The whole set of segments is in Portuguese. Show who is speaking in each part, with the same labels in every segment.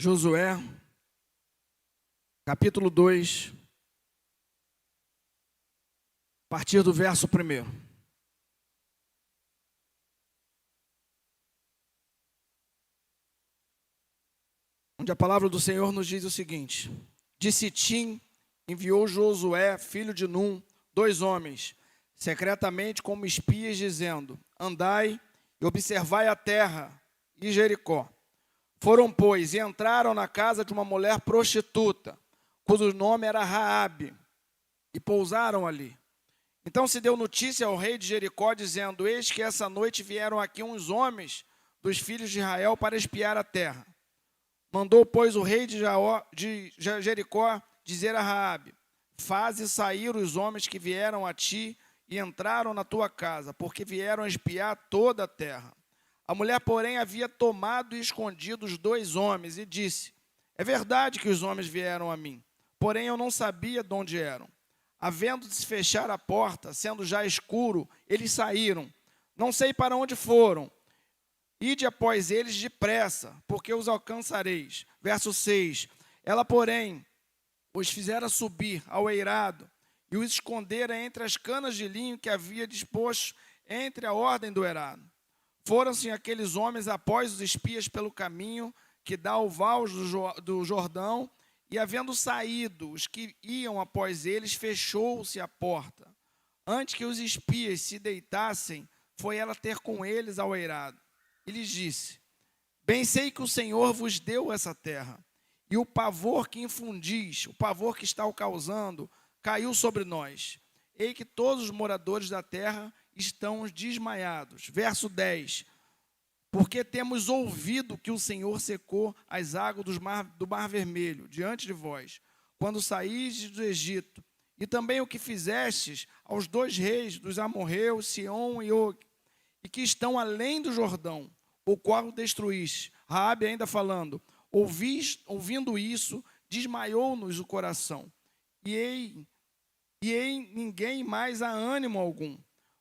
Speaker 1: Josué, capítulo 2, a partir do verso 1. Onde a palavra do Senhor nos diz o seguinte: de Sitim enviou Josué, filho de Num, 2 homens, secretamente como espias, dizendo: andai e observai a terra e Jericó. Foram, pois, e entraram na casa de uma mulher prostituta, cujo nome era Raabe, e pousaram ali. Então se deu notícia ao rei de Jericó, dizendo: eis que essa noite vieram aqui uns homens dos filhos de Israel para espiar a terra. Mandou, pois, o rei de Jericó dizer a Raabe: faze sair os homens que vieram a ti e entraram na tua casa, porque vieram a espiar toda a terra. A mulher, porém, havia tomado e escondido os 2 homens e disse: é verdade que os homens vieram a mim, porém eu não sabia de onde eram. Havendo de se fechar a porta, sendo já escuro, eles saíram. Não sei para onde foram. Ide após eles depressa, porque os alcançareis. Verso 6. Ela, porém, os fizera subir ao eirado e os escondera entre as canas de linho que havia disposto entre a ordem do eirado. Foram-se aqueles homens após os espias pelo caminho que dá ao val do Jordão, e havendo saído os que iam após eles, fechou-se a porta. Antes que os espias se deitassem, foi ela ter com eles ao eirado. E lhes disse: bem sei que o Senhor vos deu essa terra, e o pavor que infundis, o pavor que está o causando, caiu sobre nós. Eis que todos os moradores da terra estão desmaiados. Verso 10. Porque temos ouvido que o Senhor secou as águas do mar Vermelho diante de vós, quando saístes do Egito, e também o que fizestes aos 2 reis dos amorreus, Sião e Og, e que estão além do Jordão, o qual destruíste. Raabe ainda falando: ouvindo isso, desmaiou-nos o coração, e em ninguém mais há ânimo algum,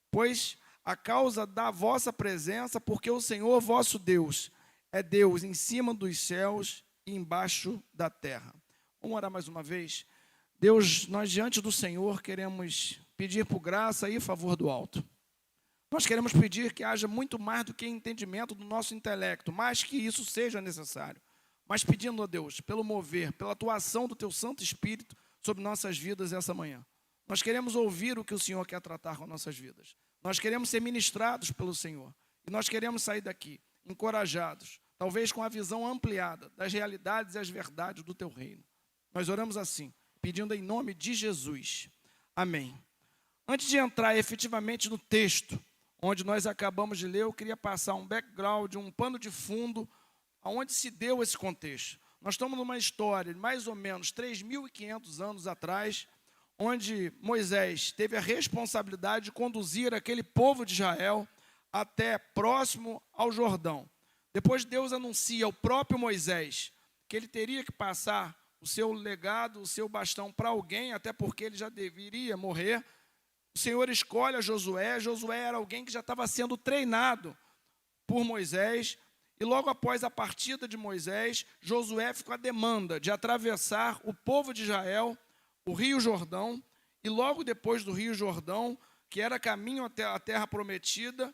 Speaker 1: pois a causa da vossa presença, porque o Senhor vosso Deus é Deus em cima dos céus e embaixo da terra. Vamos orar mais uma vez. Deus, nós diante do Senhor queremos pedir por graça e favor do alto. Nós queremos pedir que haja muito mais do que entendimento do nosso intelecto, mais que isso seja necessário. Mas pedindo a Deus, pelo mover, pela atuação do Teu Santo Espírito sobre nossas vidas essa manhã. Nós queremos ouvir o que o Senhor quer tratar com nossas vidas. Nós queremos ser ministrados pelo Senhor. E nós queremos sair daqui encorajados, talvez com a visão ampliada das realidades e as verdades do Teu reino. Nós oramos assim, pedindo em nome de Jesus. Amém. Antes de entrar efetivamente no texto, onde nós acabamos de ler, eu queria passar um background, um pano de fundo, aonde se deu esse contexto. Nós estamos numa história de mais ou menos 3.500 anos atrás, onde Moisés teve a responsabilidade de conduzir aquele povo de Israel até próximo ao Jordão. Depois Deus anuncia ao próprio Moisés que ele teria que passar o seu legado, o seu bastão para alguém, até porque ele já deveria morrer. O Senhor escolhe a Josué. Josué era alguém que já estava sendo treinado por Moisés. E logo após a partida de Moisés, Josué ficou a demanda de atravessar o povo de Israel, o Rio Jordão, e logo depois do Rio Jordão, que era caminho até a terra prometida,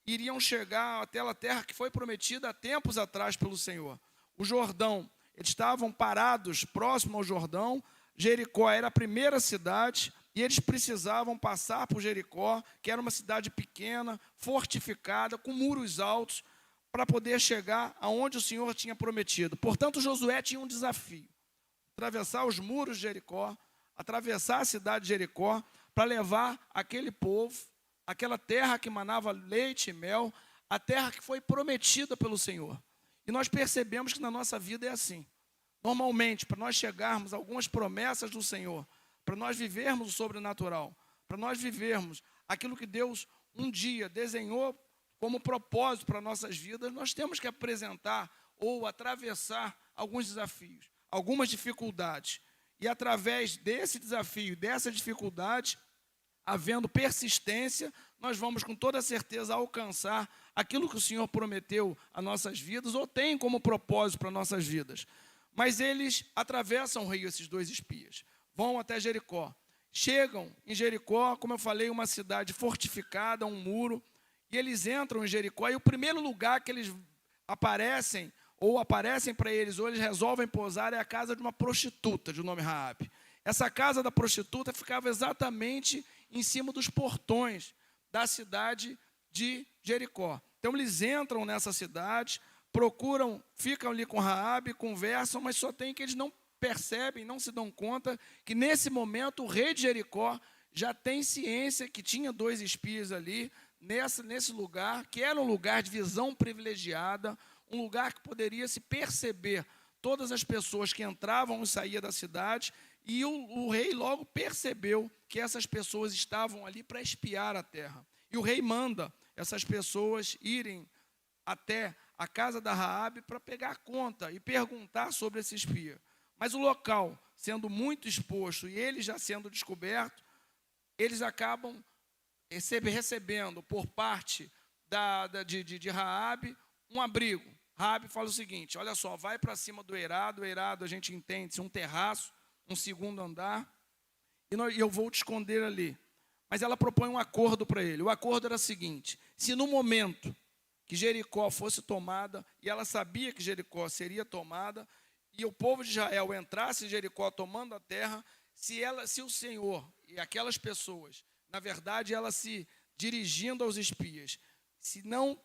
Speaker 1: iriam chegar até a terra que foi prometida há tempos atrás pelo Senhor. O Jordão, eles estavam parados próximo ao Jordão. Jericó era a primeira cidade, e eles precisavam passar por Jericó, que era uma cidade pequena, fortificada, com muros altos, para poder chegar aonde o Senhor tinha prometido. Portanto, Josué tinha um desafio: atravessar os muros de Jericó, atravessar a cidade de Jericó, para levar aquele povo, aquela terra que manava leite e mel, a terra que foi prometida pelo Senhor. E nós percebemos que na nossa vida é assim. Normalmente, para nós chegarmos a algumas promessas do Senhor, para nós vivermos o sobrenatural, para nós vivermos aquilo que Deus um dia desenhou como propósito para nossas vidas, nós temos que apresentar ou atravessar alguns desafios, algumas dificuldades. E através desse desafio, dessa dificuldade, havendo persistência, nós vamos com toda certeza alcançar aquilo que o Senhor prometeu a nossas vidas ou tem como propósito para nossas vidas. Mas eles atravessam o rio, esses dois espias, vão até Jericó. Chegam em Jericó, como eu falei, uma cidade fortificada, um muro, e eles entram em Jericó, e o primeiro lugar que eles aparecem para eles, ou eles resolvem pousar, é a casa de uma prostituta, de nome Raabe. Essa casa da prostituta ficava exatamente em cima dos portões da cidade de Jericó. Então eles entram nessa cidade, procuram, ficam ali com Raabe, conversam, mas só tem que eles não percebem, não se dão conta que nesse momento o rei de Jericó já tem ciência que tinha dois espias ali, nesse lugar, que era um lugar de visão privilegiada, um lugar que poderia se perceber todas as pessoas que entravam e saíam da cidade, e o rei logo percebeu que essas pessoas estavam ali para espiar a terra. E o rei manda essas pessoas irem até a casa da Raabe para pegar conta e perguntar sobre esse espia. Mas o local, sendo muito exposto e ele já sendo descoberto, eles acabam recebendo por parte de Raabe um abrigo. Raabe fala o seguinte: olha só, vai para cima do eirado, o eirado a gente entende, um terraço, um segundo andar, e eu vou te esconder ali. Mas ela propõe um acordo para ele. O acordo era o seguinte: se no momento que Jericó fosse tomada, e ela sabia que Jericó seria tomada, e o povo de Israel entrasse em Jericó tomando a terra, se o Senhor e aquelas pessoas, na verdade, ela se dirigindo aos espias, se não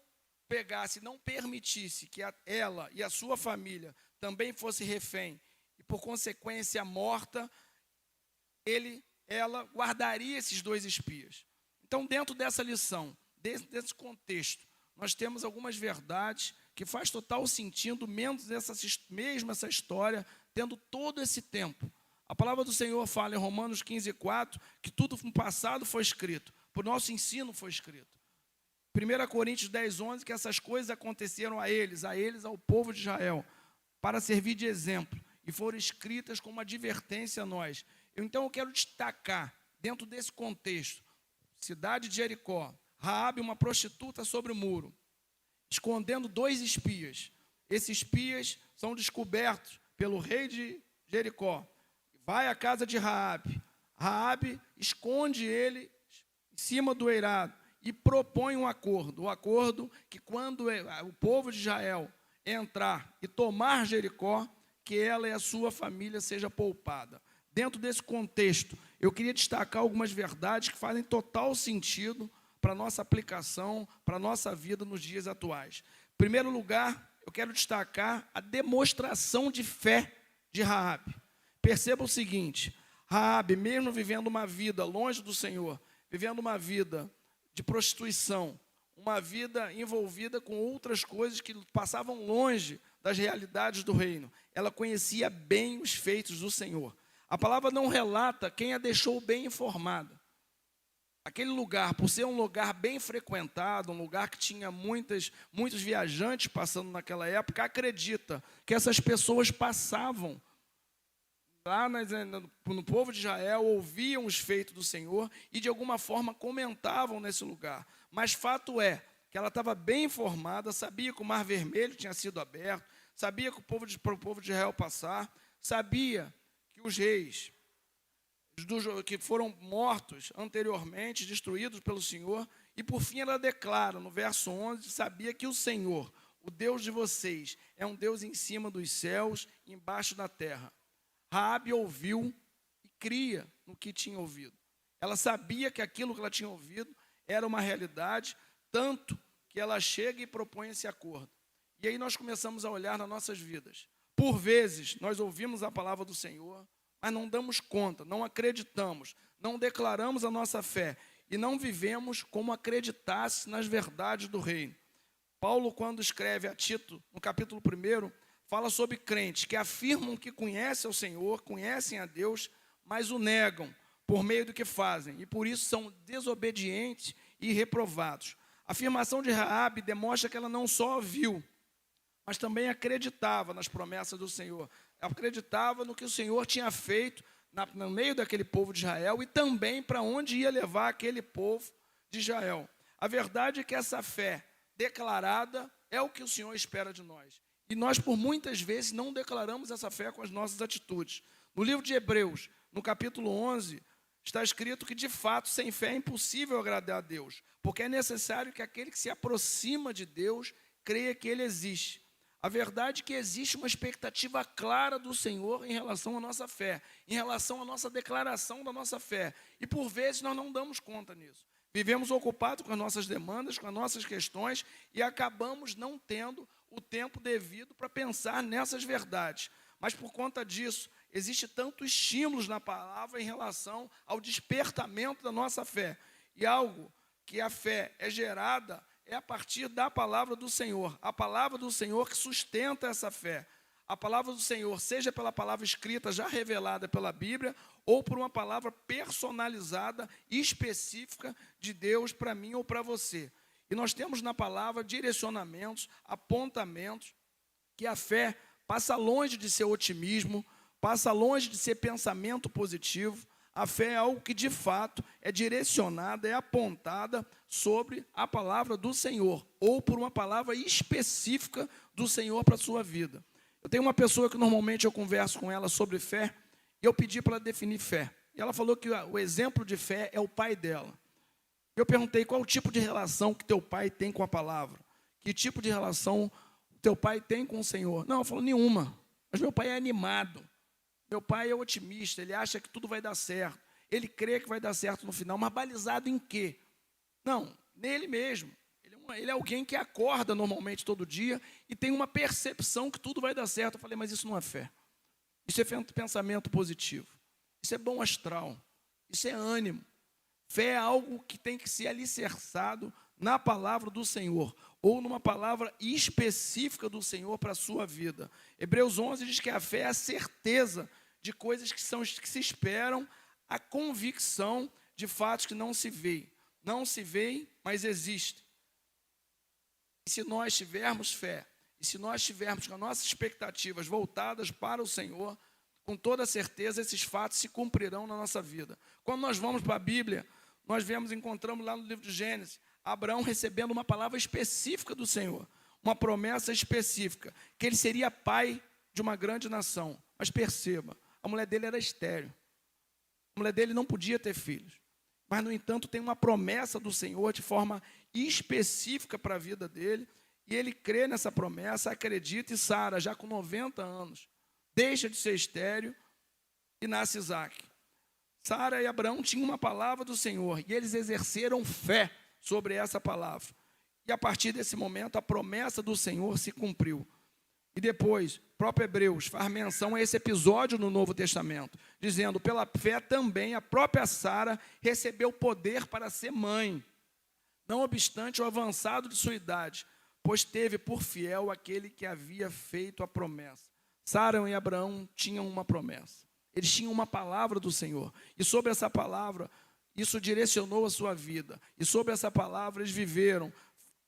Speaker 1: pegasse, não permitisse que ela e a sua família também fosse refém, e por consequência morta, ela guardaria esses dois espias. Então, dentro dessa lição, desse contexto, nós temos algumas verdades que faz total sentido, mesmo essa história, tendo todo esse tempo. A palavra do Senhor fala em Romanos 15:4, que tudo no passado foi escrito, por nosso ensino foi escrito. 1 Coríntios 10:11, que essas coisas aconteceram a eles, ao povo de Israel, para servir de exemplo, e foram escritas como advertência a nós. Então eu quero destacar, dentro desse contexto, cidade de Jericó, Raabe, uma prostituta sobre o muro, escondendo dois espias. Esses espias são descobertos pelo rei de Jericó. Vai à casa de Raabe. Raabe esconde ele em cima do eirado e propõe um acordo. O acordo que quando o povo de Israel entrar e tomar Jericó, que ela e a sua família seja poupada. Dentro desse contexto, eu queria destacar algumas verdades que fazem total sentido para a nossa aplicação, para a nossa vida nos dias atuais. Em primeiro lugar, eu quero destacar a demonstração de fé de Raabe. Perceba o seguinte: Raabe, mesmo vivendo uma vida longe do Senhor, vivendo uma vida de prostituição, uma vida envolvida com outras coisas que passavam longe das realidades do reino, ela conhecia bem os feitos do Senhor. A palavra não relata quem a deixou bem informada. Aquele lugar, por ser um lugar bem frequentado, um lugar que tinha muitos viajantes passando naquela época, acredita que essas pessoas passavam lá no povo de Israel, ouviam os feitos do Senhor e de alguma forma comentavam nesse lugar. Mas fato é que ela estava bem informada, sabia que o Mar Vermelho tinha sido aberto, sabia que para o povo de Israel passar, sabia que os reis que foram mortos anteriormente, destruídos pelo Senhor, e por fim ela declara, no verso 11, sabia que o Senhor, o Deus de vocês, é um Deus em cima dos céus e embaixo da terra. Raabe ouviu e cria no que tinha ouvido. Ela sabia que aquilo que ela tinha ouvido era uma realidade, tanto que ela chega e propõe esse acordo. E aí nós começamos a olhar nas nossas vidas. Por vezes, nós ouvimos a palavra do Senhor, mas não damos conta, não acreditamos, não declaramos a nossa fé e não vivemos como acreditasse nas verdades do reino. Paulo, quando escreve a Tito, no capítulo 1, fala sobre crentes que afirmam que conhecem ao Senhor, conhecem a Deus, mas o negam por meio do que fazem, e por isso são desobedientes e reprovados. A afirmação de Raabe demonstra que ela não só viu, mas também acreditava nas promessas do Senhor. Acreditava no que o Senhor tinha feito no meio daquele povo de Israel e também para onde ia levar aquele povo de Israel. A verdade é que essa fé declarada é o que o Senhor espera de nós. E nós, por muitas vezes, não declaramos essa fé com as nossas atitudes. No livro de Hebreus, no capítulo 11, está escrito que, de fato, sem fé é impossível agradar a Deus, porque é necessário que aquele que se aproxima de Deus creia que Ele existe. A verdade é que existe uma expectativa clara do Senhor em relação à nossa fé, em relação à nossa declaração da nossa fé. E, por vezes, nós não damos conta nisso. Vivemos ocupados com as nossas demandas, com as nossas questões, e acabamos não tendo o tempo devido para pensar nessas verdades. Mas, por conta disso, existe tantos estímulos na palavra em relação ao despertamento da nossa fé. E algo que a fé é gerada é a partir da palavra do Senhor. A palavra do Senhor que sustenta essa fé. A palavra do Senhor, seja pela palavra escrita já revelada pela Bíblia, ou por uma palavra personalizada e específica de Deus para mim ou para você. E nós temos na palavra direcionamentos, apontamentos, que a fé passa longe de ser otimismo, passa longe de ser pensamento positivo. A fé é algo que, de fato, é direcionada, é apontada sobre a palavra do Senhor, ou por uma palavra específica do Senhor para a sua vida. Eu tenho uma pessoa que normalmente eu converso com ela sobre fé, e eu pedi para ela definir fé. E ela falou que o exemplo de fé é o pai dela. Eu perguntei qual o tipo de relação que teu pai tem com a palavra. Que tipo de relação teu pai tem com o Senhor? Não, ela falou, nenhuma. Mas meu pai é animado. Meu pai é otimista, ele acha que tudo vai dar certo. Ele crê que vai dar certo no final, mas balizado em quê? Não, nele mesmo. Ele é alguém que acorda normalmente todo dia e tem uma percepção que tudo vai dar certo. Eu falei, mas isso não é fé. Isso é pensamento positivo. Isso é bom astral. Isso é ânimo. Fé é algo que tem que ser alicerçado na palavra do Senhor, ou numa palavra específica do Senhor para a sua vida. Hebreus 11 diz que a fé é a certeza de coisas que se esperam, a convicção de fatos que não se veem. Não se veem, mas existem. E se nós tivermos fé, e se nós tivermos com as nossas expectativas voltadas para o Senhor, com toda certeza esses fatos se cumprirão na nossa vida. Quando nós vamos para a Bíblia, nós encontramos lá no livro de Gênesis, Abraão recebendo uma palavra específica do Senhor, uma promessa específica, que ele seria pai de uma grande nação. Mas perceba, a mulher dele era estéril. A mulher dele não podia ter filhos. Mas, no entanto, tem uma promessa do Senhor de forma específica para a vida dele, e ele crê nessa promessa, acredita, e Sara, já com 90 anos, deixa de ser estéril e nasce Isaac. Sara e Abraão tinham uma palavra do Senhor, e eles exerceram fé sobre essa palavra. E a partir desse momento, a promessa do Senhor se cumpriu. E depois, o próprio Hebreus faz menção a esse episódio no Novo Testamento, dizendo, pela fé também a própria Sara recebeu poder para ser mãe, não obstante o avançado de sua idade, pois teve por fiel aquele que havia feito a promessa. Sara e Abraão tinham uma promessa, eles tinham uma palavra do Senhor, e sobre essa palavra, isso direcionou a sua vida, e sobre essa palavra eles viveram,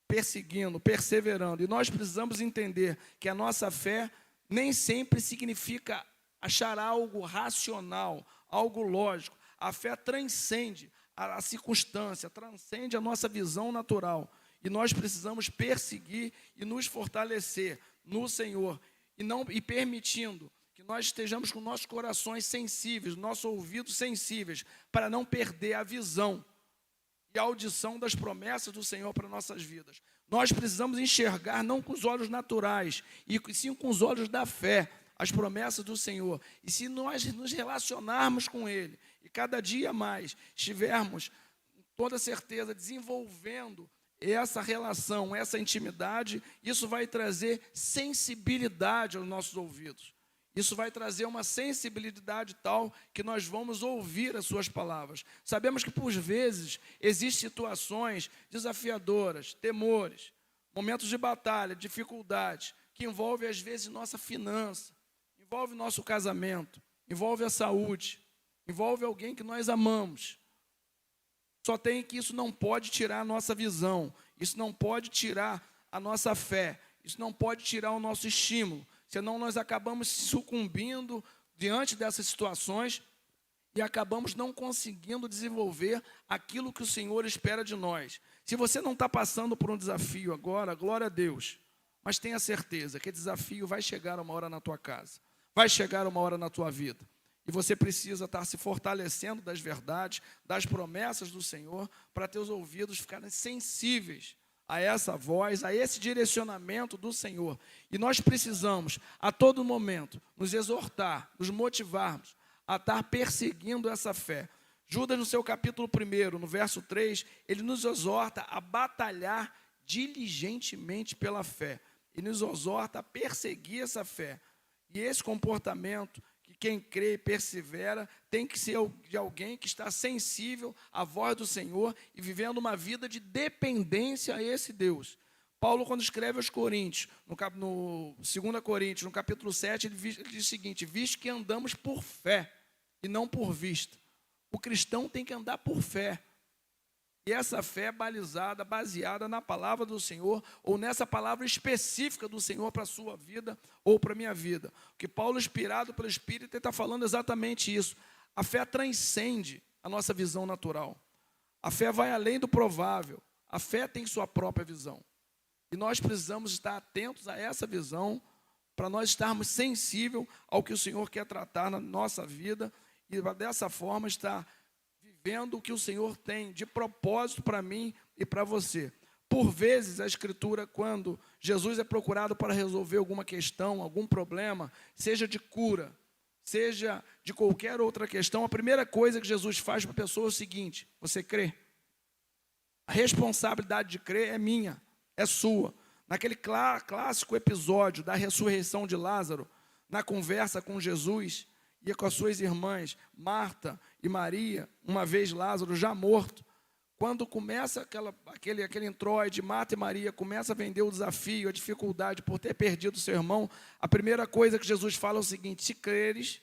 Speaker 1: perseguindo, perseverando. E nós precisamos entender que a nossa fé nem sempre significa achar algo racional, algo lógico. A fé transcende a circunstância, transcende a nossa visão natural. E nós precisamos perseguir e nos fortalecer no Senhor, e permitindo que nós estejamos com nossos corações sensíveis, nossos ouvidos sensíveis, para não perder a visão e a audição das promessas do Senhor para nossas vidas. Nós precisamos enxergar não com os olhos naturais, e sim com os olhos da fé, as promessas do Senhor. E se nós nos relacionarmos com Ele, e cada dia mais estivermos, com toda certeza, desenvolvendo essa relação, essa intimidade, isso vai trazer sensibilidade aos nossos ouvidos. Isso vai trazer uma sensibilidade tal que nós vamos ouvir as suas palavras. Sabemos que, por vezes, existem situações desafiadoras, temores, momentos de batalha, dificuldades, que envolvem, às vezes, nossa finança, envolve nosso casamento, envolve a saúde, envolve alguém que nós amamos. Só tem que isso não pode tirar a nossa visão, isso não pode tirar a nossa fé, isso não pode tirar o nosso estímulo. Senão nós acabamos sucumbindo diante dessas situações e acabamos não conseguindo desenvolver aquilo que o Senhor espera de nós. Se você não está passando por um desafio agora, glória a Deus. Mas tenha certeza que desafio vai chegar uma hora na tua casa, vai chegar uma hora na tua vida. E você precisa estar se fortalecendo das verdades, das promessas do Senhor, para teus ouvidos ficarem sensíveis a essa voz, a esse direcionamento do Senhor. E nós precisamos, a todo momento, nos exortar, nos motivarmos a estar perseguindo essa fé. Judas, no seu capítulo 1, no verso 3, ele nos exorta a batalhar diligentemente pela fé. E nos exorta a perseguir essa fé. E esse comportamento, que quem crê e persevera, tem que ser de alguém que está sensível à voz do Senhor e vivendo uma vida de dependência a esse Deus. Paulo, quando escreve aos Coríntios, no 2 Coríntios, no capítulo 7, ele diz o seguinte: visto que andamos por fé e não por vista. O cristão tem que andar por fé. E essa fé é balizada, baseada na palavra do Senhor, ou nessa palavra específica do Senhor para a sua vida ou para a minha vida. Porque Paulo, inspirado pelo Espírito, está falando exatamente isso. A fé transcende a nossa visão natural. A fé vai além do provável. A fé tem sua própria visão. E nós precisamos estar atentos a essa visão para nós estarmos sensíveis ao que o Senhor quer tratar na nossa vida e dessa forma estar vendo o que o Senhor tem de propósito para mim e para você. Por vezes, a Escritura, quando Jesus é procurado para resolver alguma questão, algum problema, seja de cura, seja de qualquer outra questão, a primeira coisa que Jesus faz para a pessoa é o seguinte: você crê? A responsabilidade de crer é minha, é sua. Naquele clássico episódio da ressurreição de Lázaro, na conversa com Jesus e com as suas irmãs, Marta e Maria, uma vez Lázaro já morto, quando começa aquele introite, Marta e Maria começam a vender o desafio, a dificuldade por ter perdido seu irmão, a primeira coisa que Jesus fala é o seguinte: se creres,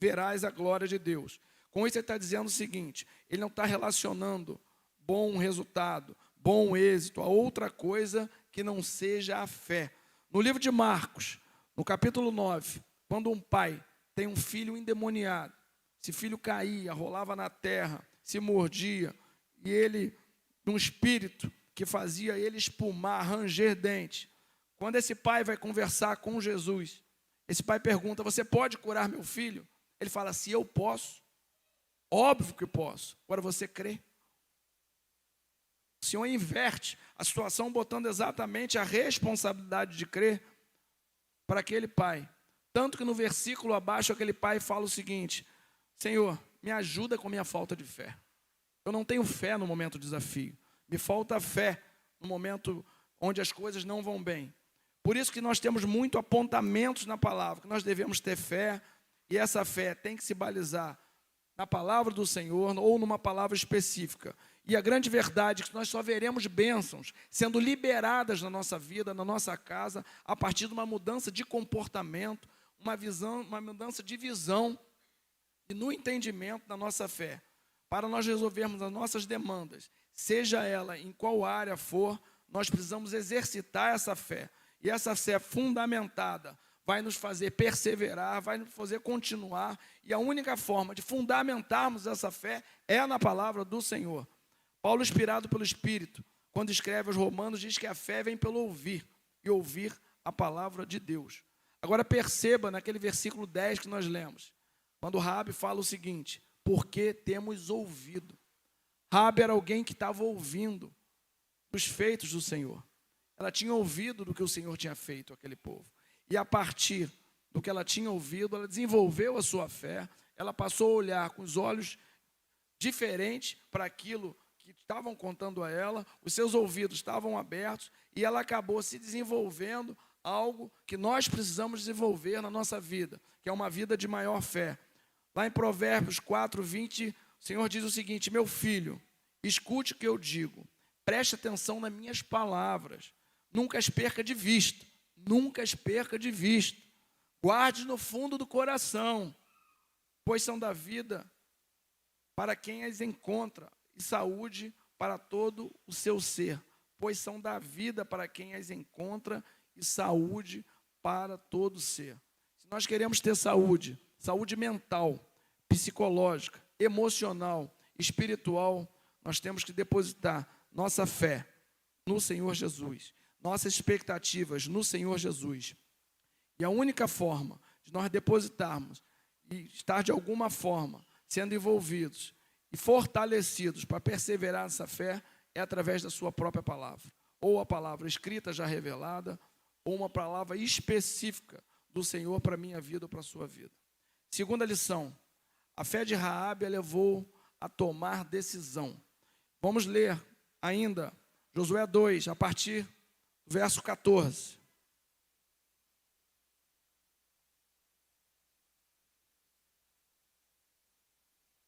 Speaker 1: verás a glória de Deus. Com isso ele está dizendo o seguinte: ele não está relacionando bom resultado, bom êxito a outra coisa que não seja a fé. No livro de Marcos, no capítulo 9, quando um pai tem um filho endemoniado, esse filho caía, rolava na terra, se mordia, e ele, num espírito que fazia ele espumar, ranger dente. Quando esse pai vai conversar com Jesus, esse pai pergunta: você pode curar meu filho? Ele fala: se eu posso, óbvio que posso. Agora você crê? O Senhor inverte a situação, botando exatamente a responsabilidade de crer para aquele pai. Tanto que no versículo abaixo, aquele pai fala o seguinte: Senhor, me ajuda com a minha falta de fé. Eu não tenho fé no momento do desafio. Me falta fé no momento onde as coisas não vão bem. Por isso que nós temos muito apontamentos na palavra, que nós devemos ter fé, e essa fé tem que se balizar na palavra do Senhor ou numa palavra específica. E a grande verdade é que nós só veremos bênçãos sendo liberadas na nossa vida, na nossa casa, a partir de uma mudança de comportamento, uma mudança de visão e no entendimento da nossa fé, para nós resolvermos as nossas demandas, seja ela em qual área for, nós precisamos exercitar essa fé. E essa fé fundamentada vai nos fazer perseverar, vai nos fazer continuar, e a única forma de fundamentarmos essa fé é na palavra do Senhor. Paulo, inspirado pelo Espírito, quando escreve aos Romanos, diz que a fé vem pelo ouvir, e ouvir a palavra de Deus. Agora perceba naquele versículo 10 que nós lemos, quando Raabe fala o seguinte: porque temos ouvido. Raabe era alguém que estava ouvindo os feitos do Senhor. Ela tinha ouvido do que o Senhor tinha feito àquele povo. E a partir do que ela tinha ouvido, ela desenvolveu a sua fé, ela passou a olhar com os olhos diferentes para aquilo que estavam contando a ela, os seus ouvidos estavam abertos, e ela acabou se desenvolvendo algo que nós precisamos desenvolver na nossa vida, que é uma vida de maior fé. Lá em Provérbios 4:20, o Senhor diz o seguinte: meu filho, escute o que eu digo, preste atenção nas minhas palavras, nunca as perca de vista, nunca as perca de vista, guarde no fundo do coração, pois são da vida para quem as encontra, e saúde para todo o seu ser, pois são da vida para quem as encontra, e saúde para todo o ser. Se nós queremos ter saúde, saúde mental, psicológica, emocional, espiritual, nós temos que depositar nossa fé no Senhor Jesus. nossas expectativas no Senhor Jesus. E a única forma de nós depositarmos e estar de alguma forma sendo envolvidos e fortalecidos para perseverar nessa fé é através da sua própria palavra. Ou a palavra escrita já revelada, ou uma palavra específica do Senhor para a minha vida ou para a sua vida. Segunda lição, a fé de Raabe a levou a tomar decisão. Vamos ler ainda Josué 2, a partir do verso 14.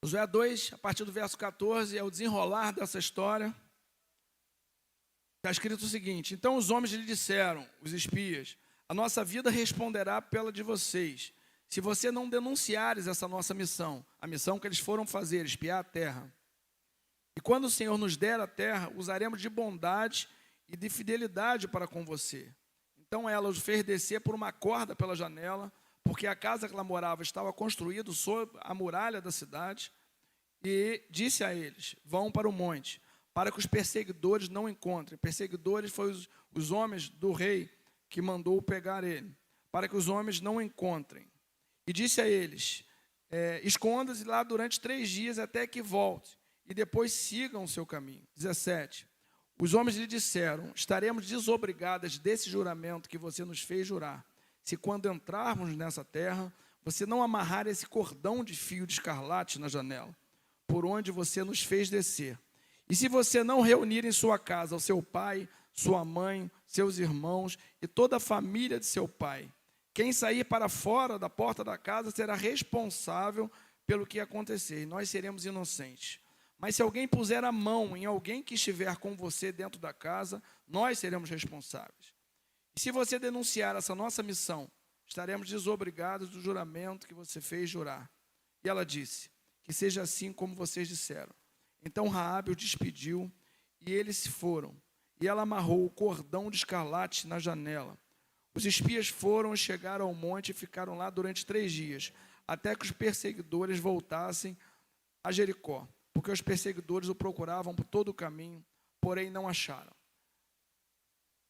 Speaker 1: Josué 2, a partir do verso 14, é o desenrolar dessa história. Está escrito o seguinte: então os homens lhe disseram, os espias, a nossa vida responderá pela de vocês, se você não denunciares essa nossa missão, a missão que eles foram fazer, espiar a terra. E quando o Senhor nos der a terra, usaremos de bondade e de fidelidade para com você. Então ela os fez descer por uma corda pela janela, porque a casa que ela morava estava construída sob a muralha da cidade, e disse a eles, vão para o monte, para que os perseguidores não encontrem. Perseguidores foram os homens do rei que mandou pegar ele, para que os homens não encontrem. E disse a eles, esconda-se lá durante 3 dias até que volte, e depois sigam o seu caminho. 17. Os homens lhe disseram, estaremos desobrigadas desse juramento que você nos fez jurar, se quando entrarmos nessa terra, você não amarrar esse cordão de fio de escarlate na janela, por onde você nos fez descer. E se você não reunir em sua casa o seu pai, sua mãe, seus irmãos e toda a família de seu pai, quem sair para fora da porta da casa será responsável pelo que acontecer, e nós seremos inocentes. Mas se alguém puser a mão em alguém que estiver com você dentro da casa, nós seremos responsáveis. E se você denunciar essa nossa missão, estaremos desobrigados do juramento que você fez jurar. E ela disse, que seja assim como vocês disseram. Então Raabe o despediu, e eles se foram. E ela amarrou o cordão de escarlate na janela. Os espias foram e chegaram ao monte e ficaram lá durante 3 dias, até que os perseguidores voltassem a Jericó, porque os perseguidores o procuravam por todo o caminho, porém não acharam.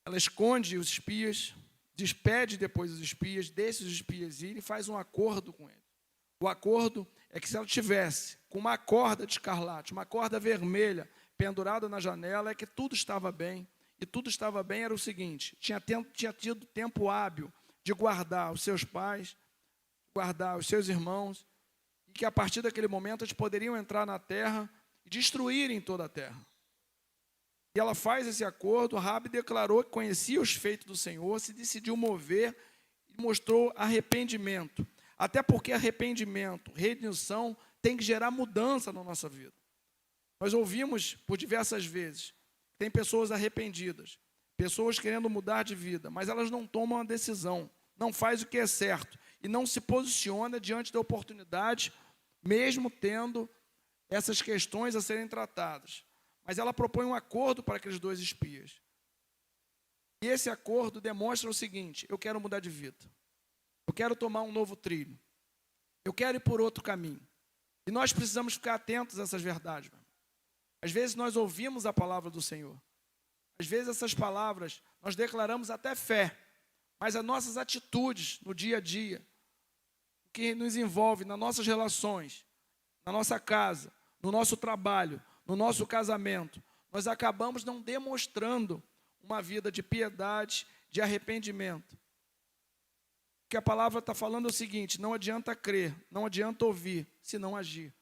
Speaker 1: Ela esconde os espias, despede depois os espias, deixa os espias irem e faz um acordo com eles. O acordo é que se ela tivesse com uma corda de escarlate, uma corda vermelha pendurada na janela, é que tudo estava bem. E tudo estava bem era o seguinte, tinha tido tempo hábil de guardar os seus pais, guardar os seus irmãos, e que a partir daquele momento eles poderiam entrar na terra e destruírem toda a terra. E ela faz esse acordo, Raabe declarou que conhecia os feitos do Senhor, se decidiu mover e mostrou arrependimento. Até porque arrependimento, redenção, tem que gerar mudança na nossa vida. Nós ouvimos por diversas vezes, tem pessoas arrependidas, pessoas querendo mudar de vida, mas elas não tomam a decisão, não faz o que é certo e não se posiciona diante da oportunidade, mesmo tendo essas questões a serem tratadas. Mas ela propõe um acordo para aqueles 2 espias. E esse acordo demonstra o seguinte, eu quero mudar de vida. Eu quero tomar um novo trilho. Eu quero ir por outro caminho. E nós precisamos ficar atentos a essas verdades. Às vezes nós ouvimos a palavra do Senhor. Às vezes essas palavras nós declaramos até fé. Mas as nossas atitudes no dia a dia, o que nos envolve nas nossas relações, na nossa casa, no nosso trabalho, no nosso casamento, nós acabamos não demonstrando uma vida de piedade, de arrependimento. O que a palavra está falando é o seguinte, não adianta crer, não adianta ouvir, se não agir.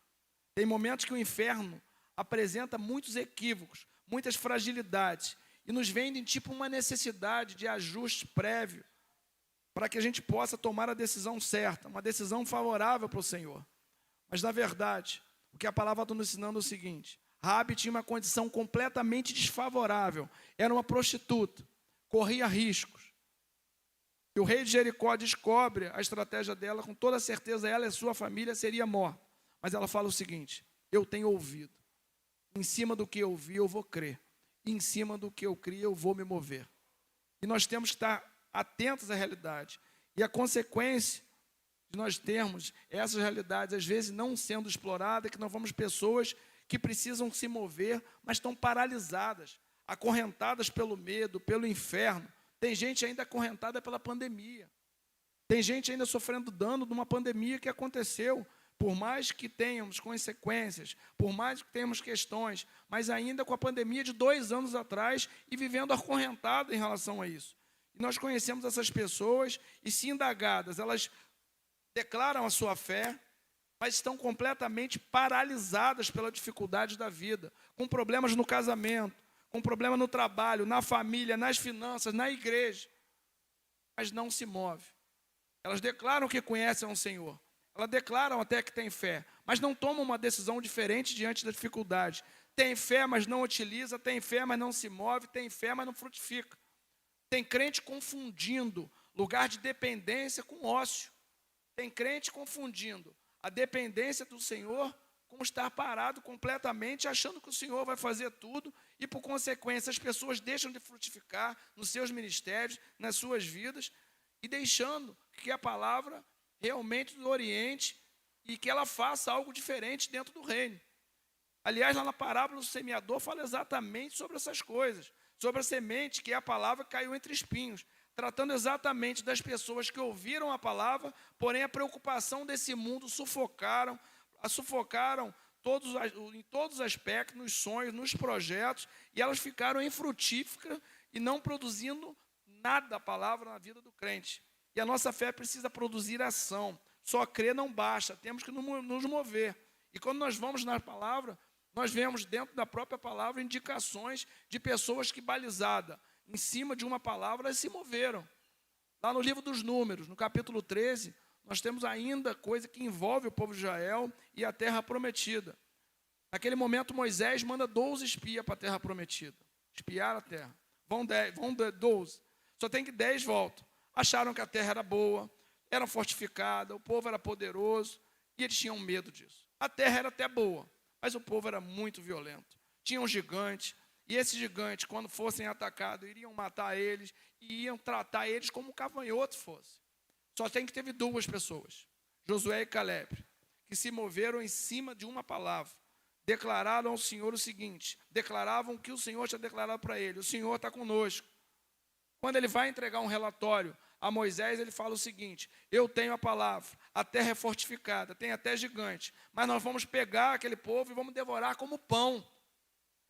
Speaker 1: Tem momentos que o inferno apresenta muitos equívocos, muitas fragilidades, e nos vendem tipo uma necessidade de ajuste prévio, para que a gente possa tomar a decisão certa, uma decisão favorável para o Senhor. Mas, na verdade, o que a palavra está nos ensinando é o seguinte, Raabe tinha uma condição completamente desfavorável, era uma prostituta, corria riscos. E o rei de Jericó descobre a estratégia dela, com toda certeza ela e sua família seria morta. Mas ela fala o seguinte, eu tenho ouvido, em cima do que eu ouvi eu vou crer, e em cima do que eu criei eu vou me mover. E nós temos que estar atentos à realidade. E a consequência de nós termos essas realidades, às vezes não sendo exploradas, é que nós vamos pessoas que precisam se mover, mas estão paralisadas. acorrentadas pelo medo, pelo inferno. Tem gente ainda acorrentada pela pandemia. Tem gente ainda sofrendo dano de uma pandemia que aconteceu. Por mais que tenhamos consequências, por mais que tenhamos questões, mas ainda com a pandemia de 2 anos atrás e vivendo acorrentado em relação a isso. E nós conhecemos essas pessoas e, se indagadas, elas declaram a sua fé, mas estão completamente paralisadas pela dificuldade da vida, com problemas no casamento, com problema no trabalho, na família, nas finanças, na igreja, mas não se move. Elas declaram que conhecem o Senhor, elas declaram até que têm fé, mas não tomam uma decisão diferente diante da dificuldade. Tem fé, mas não utiliza, tem fé, mas não se move, tem fé, mas não frutifica. Tem crente confundindo lugar de dependência com ócio. Tem crente confundindo a dependência do Senhor com estar parado completamente, achando que o Senhor vai fazer tudo e, por consequência, as pessoas deixam de frutificar nos seus ministérios, nas suas vidas, e deixando que a palavra realmente nos oriente e que ela faça algo diferente dentro do reino. Aliás, lá na parábola do semeador fala exatamente sobre essas coisas, sobre a semente, que é a palavra que caiu entre espinhos, tratando exatamente das pessoas que ouviram a palavra, porém a preocupação desse mundo sufocaram em todos os aspectos, nos sonhos, nos projetos, e elas ficaram infrutíferas e não produzindo nada a palavra na vida do crente. E a nossa fé precisa produzir ação. Só crer não basta, temos que nos mover. E quando nós vamos na palavra, nós vemos dentro da própria palavra indicações de pessoas que, balizada em cima de uma palavra, elas se moveram. Lá no livro dos Números, no capítulo 13, nós temos ainda coisa que envolve o povo de Israel e a terra prometida. Naquele momento, Moisés manda 12 espias para a terra prometida, espiar a terra. Vão 12, só tem que 10 voltam. Acharam que a terra era boa, era fortificada, o povo era poderoso, e eles tinham medo disso. A terra era até boa, mas o povo era muito violento. Tinham gigantes, e esses gigantes, quando fossem atacados, iriam matar eles, e iam tratar eles como um gafanhoto fosse. Só tem que teve 2 pessoas, Josué e Caleb, que se moveram em cima de uma palavra. Declararam ao Senhor o seguinte, declaravam que o Senhor tinha declarado para ele, o Senhor está conosco. Quando ele vai entregar um relatório a Moisés, ele fala o seguinte, eu tenho a palavra, a terra é fortificada, tem até gigante, mas nós vamos pegar aquele povo e vamos devorar como pão.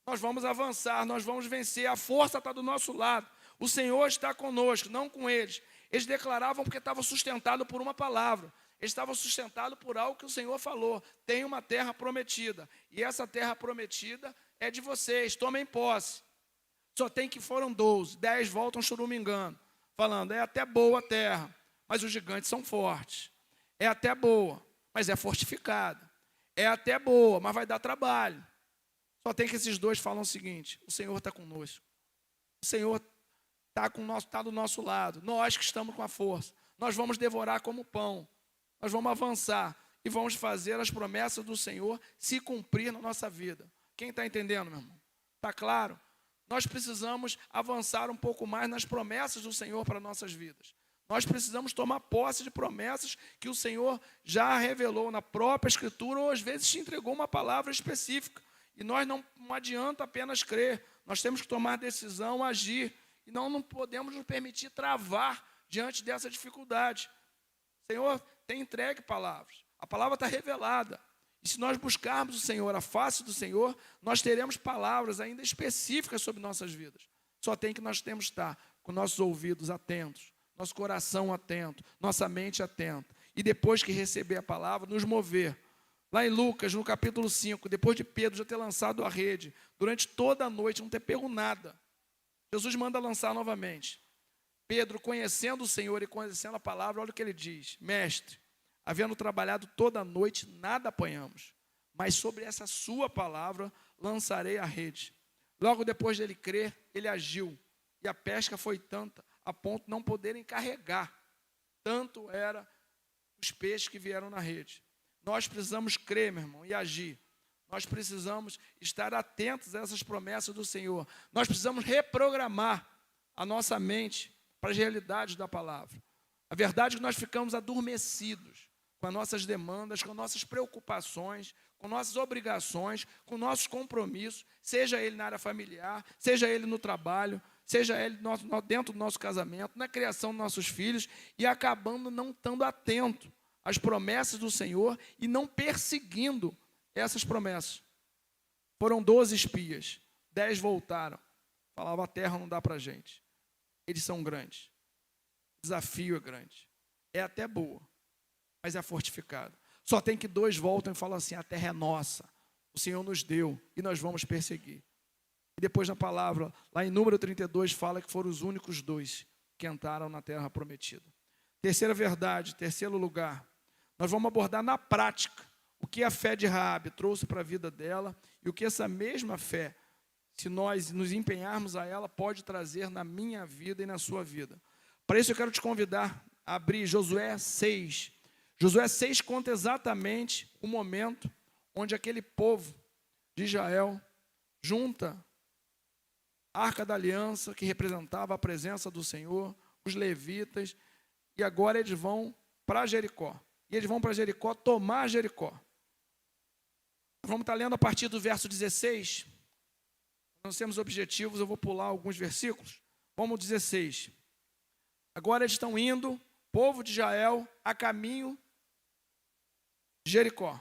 Speaker 1: Nós vamos avançar, nós vamos vencer, a força está do nosso lado, o Senhor está conosco, não com eles. Eles declaravam porque estavam sustentados por uma palavra, eles estavam sustentados por algo que o Senhor falou, tem uma terra prometida, e essa terra prometida é de vocês, tomem posse. Só tem que foram 12, 10 voltam churumingando, falando, é até boa a terra, mas os gigantes são fortes. É até boa, mas é fortificada. É até boa, mas vai dar trabalho. Só tem que esses 2 falam o seguinte, o Senhor está conosco. O Senhor está do nosso lado, nós que estamos com a força. Nós vamos devorar como pão, nós vamos avançar e vamos fazer as promessas do Senhor se cumprir na nossa vida. Quem está entendendo, meu irmão? Está claro? Nós precisamos avançar um pouco mais nas promessas do Senhor para nossas vidas. Nós precisamos tomar posse de promessas que o Senhor já revelou na própria Escritura, ou às vezes te entregou uma palavra específica. E nós não adianta apenas crer, nós temos que tomar decisão, agir. E não podemos nos permitir travar diante dessa dificuldade. O Senhor tem entregue palavras, a palavra está revelada. E se nós buscarmos o Senhor, a face do Senhor, nós teremos palavras ainda específicas sobre nossas vidas. Só tem que nós temos que estar com nossos ouvidos atentos, nosso coração atento, nossa mente atenta. E depois que receber a palavra, nos mover. Lá em Lucas, no capítulo 5, depois de Pedro já ter lançado a rede, durante toda a noite não ter pego nada, Jesus manda lançar novamente. Pedro, conhecendo o Senhor e conhecendo a palavra, olha o que ele diz. Mestre, havendo trabalhado toda a noite, nada apanhamos, mas sobre essa sua palavra lançarei a rede. Logo depois dele crer, ele agiu, e a pesca foi tanta, a ponto de não poderem carregar. Tanto era os peixes que vieram na rede. Nós precisamos crer, meu irmão, e agir. Nós precisamos estar atentos a essas promessas do Senhor. Nós precisamos reprogramar a nossa mente para as realidades da palavra. A verdade é que nós ficamos adormecidos. com as nossas demandas, com nossas preocupações, com nossas obrigações, com nossos compromissos, seja ele na área familiar, seja ele no trabalho, seja ele dentro do nosso casamento, na criação dos nossos filhos, e acabando não estando atento às promessas do Senhor e não perseguindo essas promessas. Foram 12 espias, 10 voltaram. Falavam, a terra não dá para a gente. Eles são grandes. O desafio é grande. É até boa, mas é fortificada. Só tem que 2 voltam e falam assim, a terra é nossa. O Senhor nos deu e nós vamos perseguir. E depois na palavra, lá em número 32, fala que foram os únicos 2 que entraram na terra prometida. Terceira verdade, terceiro lugar, nós vamos abordar na prática o que a fé de Raabe trouxe para a vida dela e o que essa mesma fé, se nós nos empenharmos a ela, pode trazer na minha vida e na sua vida. Para isso eu quero te convidar a abrir Josué 6. Josué 6 conta exatamente o momento onde aquele povo de Israel junta a Arca da Aliança, que representava a presença do Senhor, os levitas, e agora eles vão para Jericó. E eles vão para Jericó tomar Jericó. Vamos estar lendo a partir do verso 16. Nós temos objetivos, eu vou pular alguns versículos. Vamos 16. Agora eles estão indo, povo de Israel, a caminho de Jericó.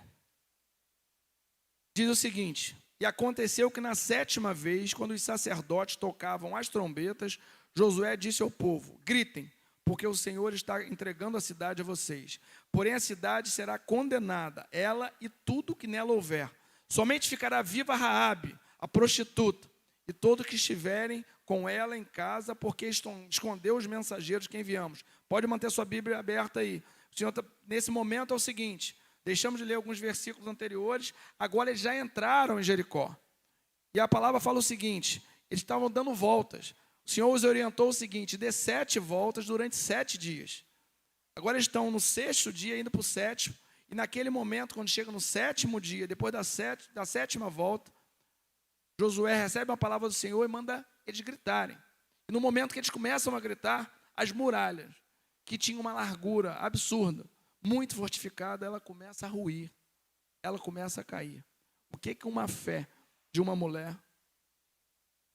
Speaker 1: Diz o seguinte: e aconteceu que na 7ª vez, quando os sacerdotes tocavam as trombetas, Josué disse ao povo, gritem, porque o Senhor está entregando a cidade a vocês. Porém a cidade será condenada, ela e tudo que nela houver. Somente ficará viva Raabe, a prostituta, e todos que estiverem com ela em casa, porque escondeu os mensageiros que enviamos. Pode manter sua Bíblia aberta aí. O Senhor, nesse momento é o seguinte, deixamos de ler alguns versículos anteriores, agora eles já entraram em Jericó. E a palavra fala o seguinte, eles estavam dando voltas. O Senhor os orientou o seguinte, dê 7 voltas durante 7 dias. Agora eles estão no 6º dia, indo para o 7º, e naquele momento, quando chega no 7º dia, depois da 7ª volta, Josué recebe uma palavra do Senhor e manda eles gritarem. E no momento que eles começam a gritar, as muralhas, que tinham uma largura absurda, muito fortificada, ela começa a ruir, ela começa a cair. O que uma fé de uma mulher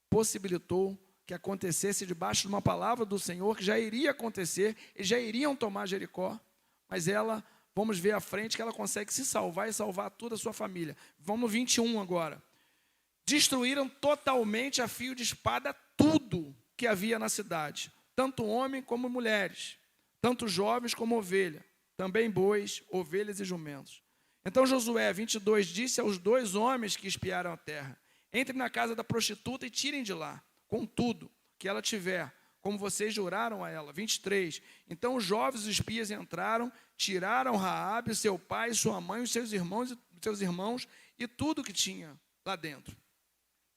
Speaker 1: possibilitou que acontecesse debaixo de uma palavra do Senhor, que já iria acontecer, eles já iriam tomar Jericó, mas ela, vamos ver à frente, que ela consegue se salvar e salvar toda a sua família. Vamos no 21 agora. Destruíram totalmente a fio de espada tudo que havia na cidade, tanto homem como mulheres, tanto jovens como ovelha, também bois, ovelhas e jumentos. Então Josué, 22, disse aos 2 homens que espiaram a terra, entrem na casa da prostituta e tirem de lá, com tudo que ela tiver, como vocês juraram a ela. 23, então os jovens espias entraram, tiraram Raabe, seu pai, sua mãe, os seus irmãos e tudo que tinha lá dentro.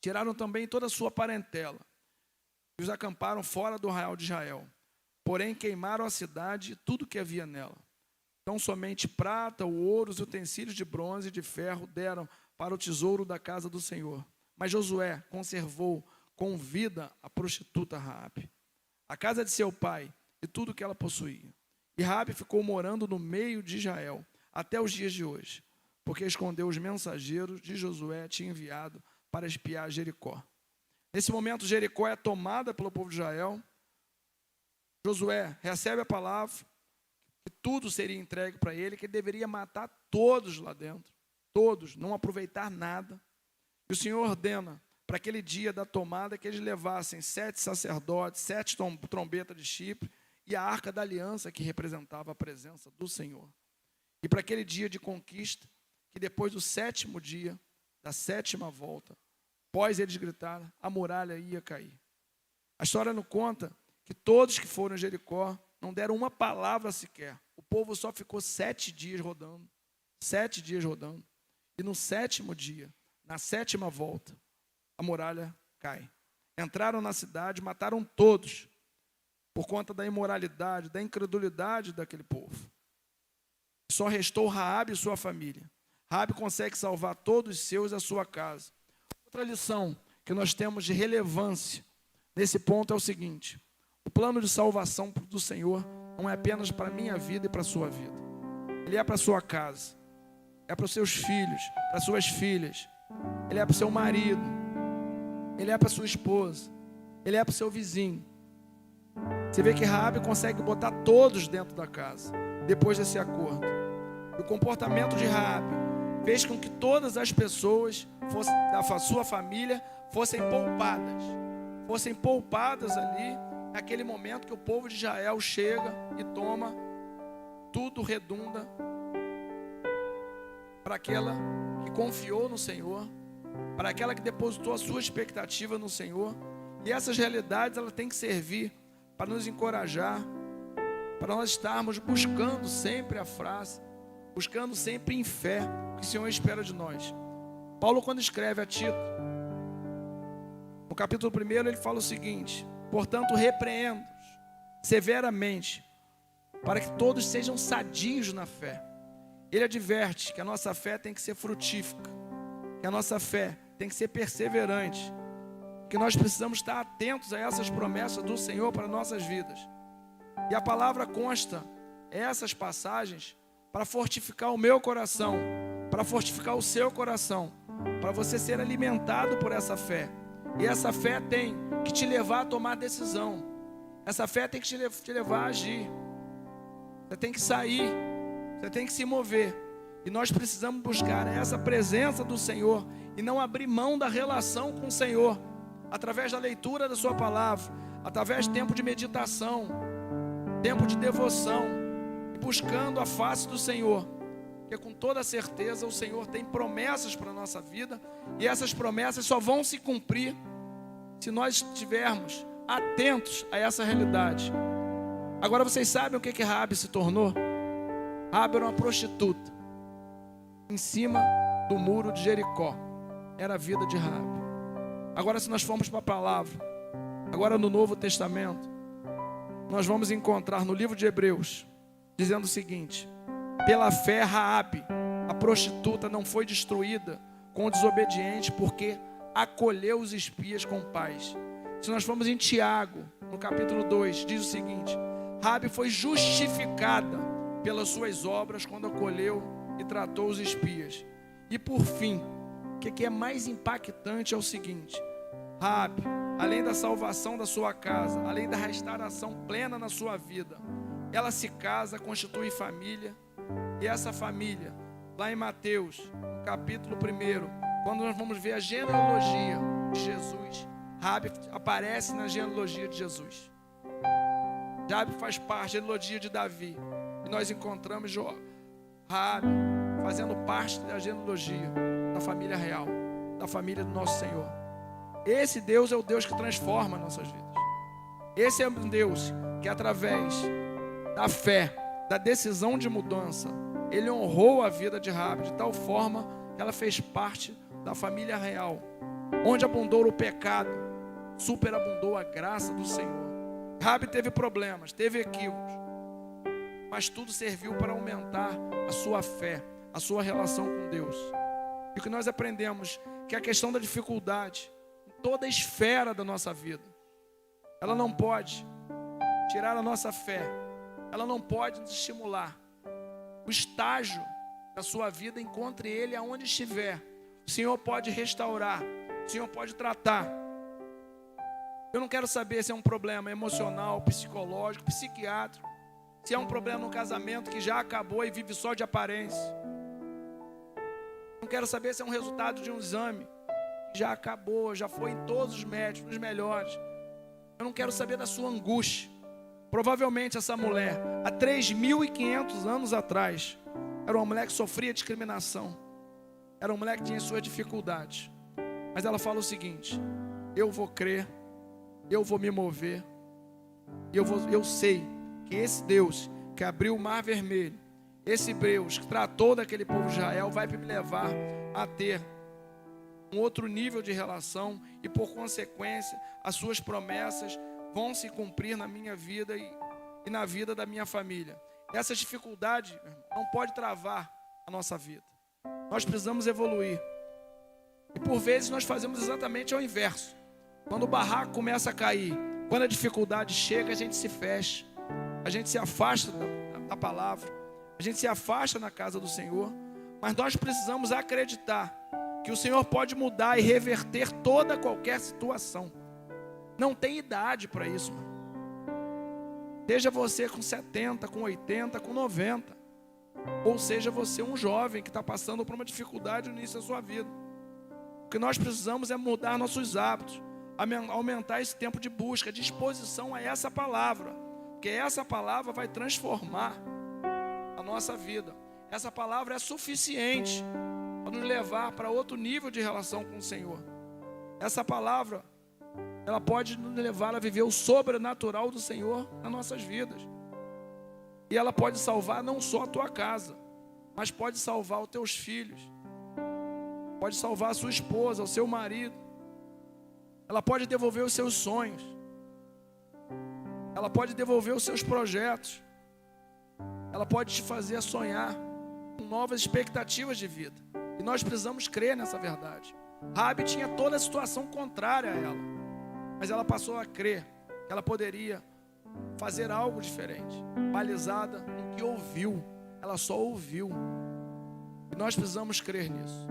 Speaker 1: Tiraram também toda a sua parentela e os acamparam fora do arraial de Israel. Porém, queimaram a cidade e tudo que havia nela. Então, somente prata, o ouro, os utensílios de bronze e de ferro deram para o tesouro da casa do Senhor. Mas Josué conservou com vida a prostituta Raabe, a casa de seu pai e tudo que ela possuía. E Raabe ficou morando no meio de Israel até os dias de hoje, porque escondeu os mensageiros de Josué tinha enviado para espiar Jericó. Nesse momento, Jericó é tomada pelo povo de Israel. Josué recebe a palavra que tudo seria entregue para ele, que ele deveria matar todos lá dentro, todos, não aproveitar nada. E o Senhor ordena para aquele dia da tomada que eles levassem 7 sacerdotes, 7 trombetas de chifre e a Arca da Aliança, que representava a presença do Senhor. E para aquele dia de conquista, que depois do 7º dia, da 7ª volta, após eles gritaram, a muralha ia cair. A história não conta que todos que foram em Jericó não deram uma palavra sequer. O povo só ficou 7 dias rodando. 7 dias rodando. E no 7º dia, na 7ª volta, a muralha cai. Entraram na cidade, mataram todos, por conta da imoralidade, da incredulidade daquele povo. Só restou Raabe e sua família. Raabe consegue salvar todos os seus e a sua casa. Outra lição que nós temos de relevância nesse ponto é o seguinte: o plano de salvação do Senhor não é apenas para a minha vida e para a sua vida. Ele é para a sua casa, é para os seus filhos, para as suas filhas, Ele é para o seu marido, Ele é para a sua esposa, Ele é para o seu vizinho. Você vê que Raabe consegue botar todos dentro da casa, depois desse acordo. O comportamento de Raabe fez com que todas as pessoas da sua família fossem poupadas ali, naquele momento que o povo de Israel chega e toma, tudo redunda para aquela que confiou no Senhor, para aquela que depositou a sua expectativa no Senhor. E essas realidades, elas têm que servir para nos encorajar, para nós estarmos buscando sempre a face, buscando sempre em fé o que o Senhor espera de nós. Paulo, quando escreve a Tito, no capítulo 1, ele fala o seguinte: portanto, repreendo-os severamente, para que todos sejam sadios na fé. Ele adverte que a nossa fé tem que ser frutífica, que a nossa fé tem que ser perseverante, que nós precisamos estar atentos a essas promessas do Senhor para nossas vidas. E a palavra consta essas passagens para fortificar o meu coração, para fortificar o seu coração, para você ser alimentado por essa fé. E essa fé tem que te levar a tomar decisão. Essa fé tem que te levar a agir. Você tem que sair, você tem que se mover. E nós precisamos buscar essa presença do Senhor e não abrir mão da relação com o Senhor, através da leitura da sua palavra, através de tempo de meditação, tempo de devoção, e buscando a face do Senhor, porque com toda certeza o Senhor tem promessas para a nossa vida, e essas promessas só vão se cumprir se nós estivermos atentos a essa realidade. Agora vocês sabem o que Raabe se tornou? Raabe era uma prostituta em cima do muro de Jericó. Era a vida de Raabe. Agora, se nós formos para a palavra, agora no Novo Testamento, nós vamos encontrar no livro de Hebreus, dizendo o seguinte: pela fé Raabe, a prostituta, não foi destruída com o desobediente, porque acolheu os espias com paz. Se nós formos em Tiago, no capítulo 2, diz o seguinte: Raabe foi justificada pelas suas obras quando acolheu e tratou os espias. E por fim, o que é mais impactante é o seguinte: Raabe, além da salvação da sua casa, além da restauração plena na sua vida, ela se casa, constitui família, e essa família, lá em Mateus, no capítulo 1, quando nós vamos ver a genealogia de Jesus, Raabe aparece na genealogia de Jesus. Raabe faz parte da genealogia de Davi, e nós encontramos Raabe fazendo parte da genealogia da família real, da família do nosso Senhor. Esse Deus é o Deus que transforma nossas vidas. Esse é um Deus que, através da fé, da decisão de mudança, Ele honrou a vida de Raabe de tal forma que ela fez parte da família real. Onde abundou o pecado, superabundou a graça do Senhor. Raabe teve problemas, teve equívocos, mas tudo serviu para aumentar a sua fé, a sua relação com Deus. E o que nós aprendemos que a questão da dificuldade, em toda a esfera da nossa vida, ela não pode tirar a nossa fé, ela não pode nos estimular. O estágio da sua vida, encontre ele aonde estiver. O Senhor pode restaurar, o Senhor pode tratar. Eu não quero saber se é um problema emocional, psicológico, psiquiátrico, se é um problema no casamento que já acabou e vive só de aparência. Não quero saber se é um resultado de um exame que já acabou, já foi em todos os médicos, os melhores. Eu não quero saber da sua angústia. Provavelmente essa mulher, há 3.500 anos atrás, era uma mulher que sofria discriminação. Era uma mulher que tinha suas dificuldades. Mas ela fala o seguinte: eu vou crer, eu vou me mover, eu sei que esse Deus que abriu o mar vermelho, esse Deus que tratou daquele povo de Israel, vai me levar a ter um outro nível de relação, e por consequência as suas promessas vão se cumprir na minha vida e na vida da minha família. Essa dificuldade não pode travar a nossa vida. Nós precisamos evoluir. E por vezes nós fazemos exatamente ao inverso. Quando o barraco começa a cair, quando a dificuldade chega, a gente se fecha, a gente se afasta da palavra, a gente se afasta na casa do Senhor, mas nós precisamos acreditar que o Senhor pode mudar e reverter toda qualquer situação. Não tem idade para isso, mano. Seja você com 70, com 80, com 90. Ou seja você um jovem que está passando por uma dificuldade no início da sua vida. O que nós precisamos é mudar nossos hábitos, aumentar esse tempo de busca, de exposição a essa palavra. Porque essa palavra vai transformar a nossa vida. Essa palavra é suficiente para nos levar para outro nível de relação com o Senhor. Essa palavra, ela pode nos levar a viver o sobrenatural do Senhor nas nossas vidas. E ela pode salvar não só a tua casa, mas pode salvar os teus filhos. Pode salvar a sua esposa, o seu marido. Ela pode devolver os seus sonhos. Ela pode devolver os seus projetos. Ela pode te fazer sonhar com novas expectativas de vida. E nós precisamos crer nessa verdade. Raabe tinha toda a situação contrária a ela, mas ela passou a crer que ela poderia fazer algo diferente, balizada no que ouviu. Ela só ouviu. E nós precisamos crer nisso.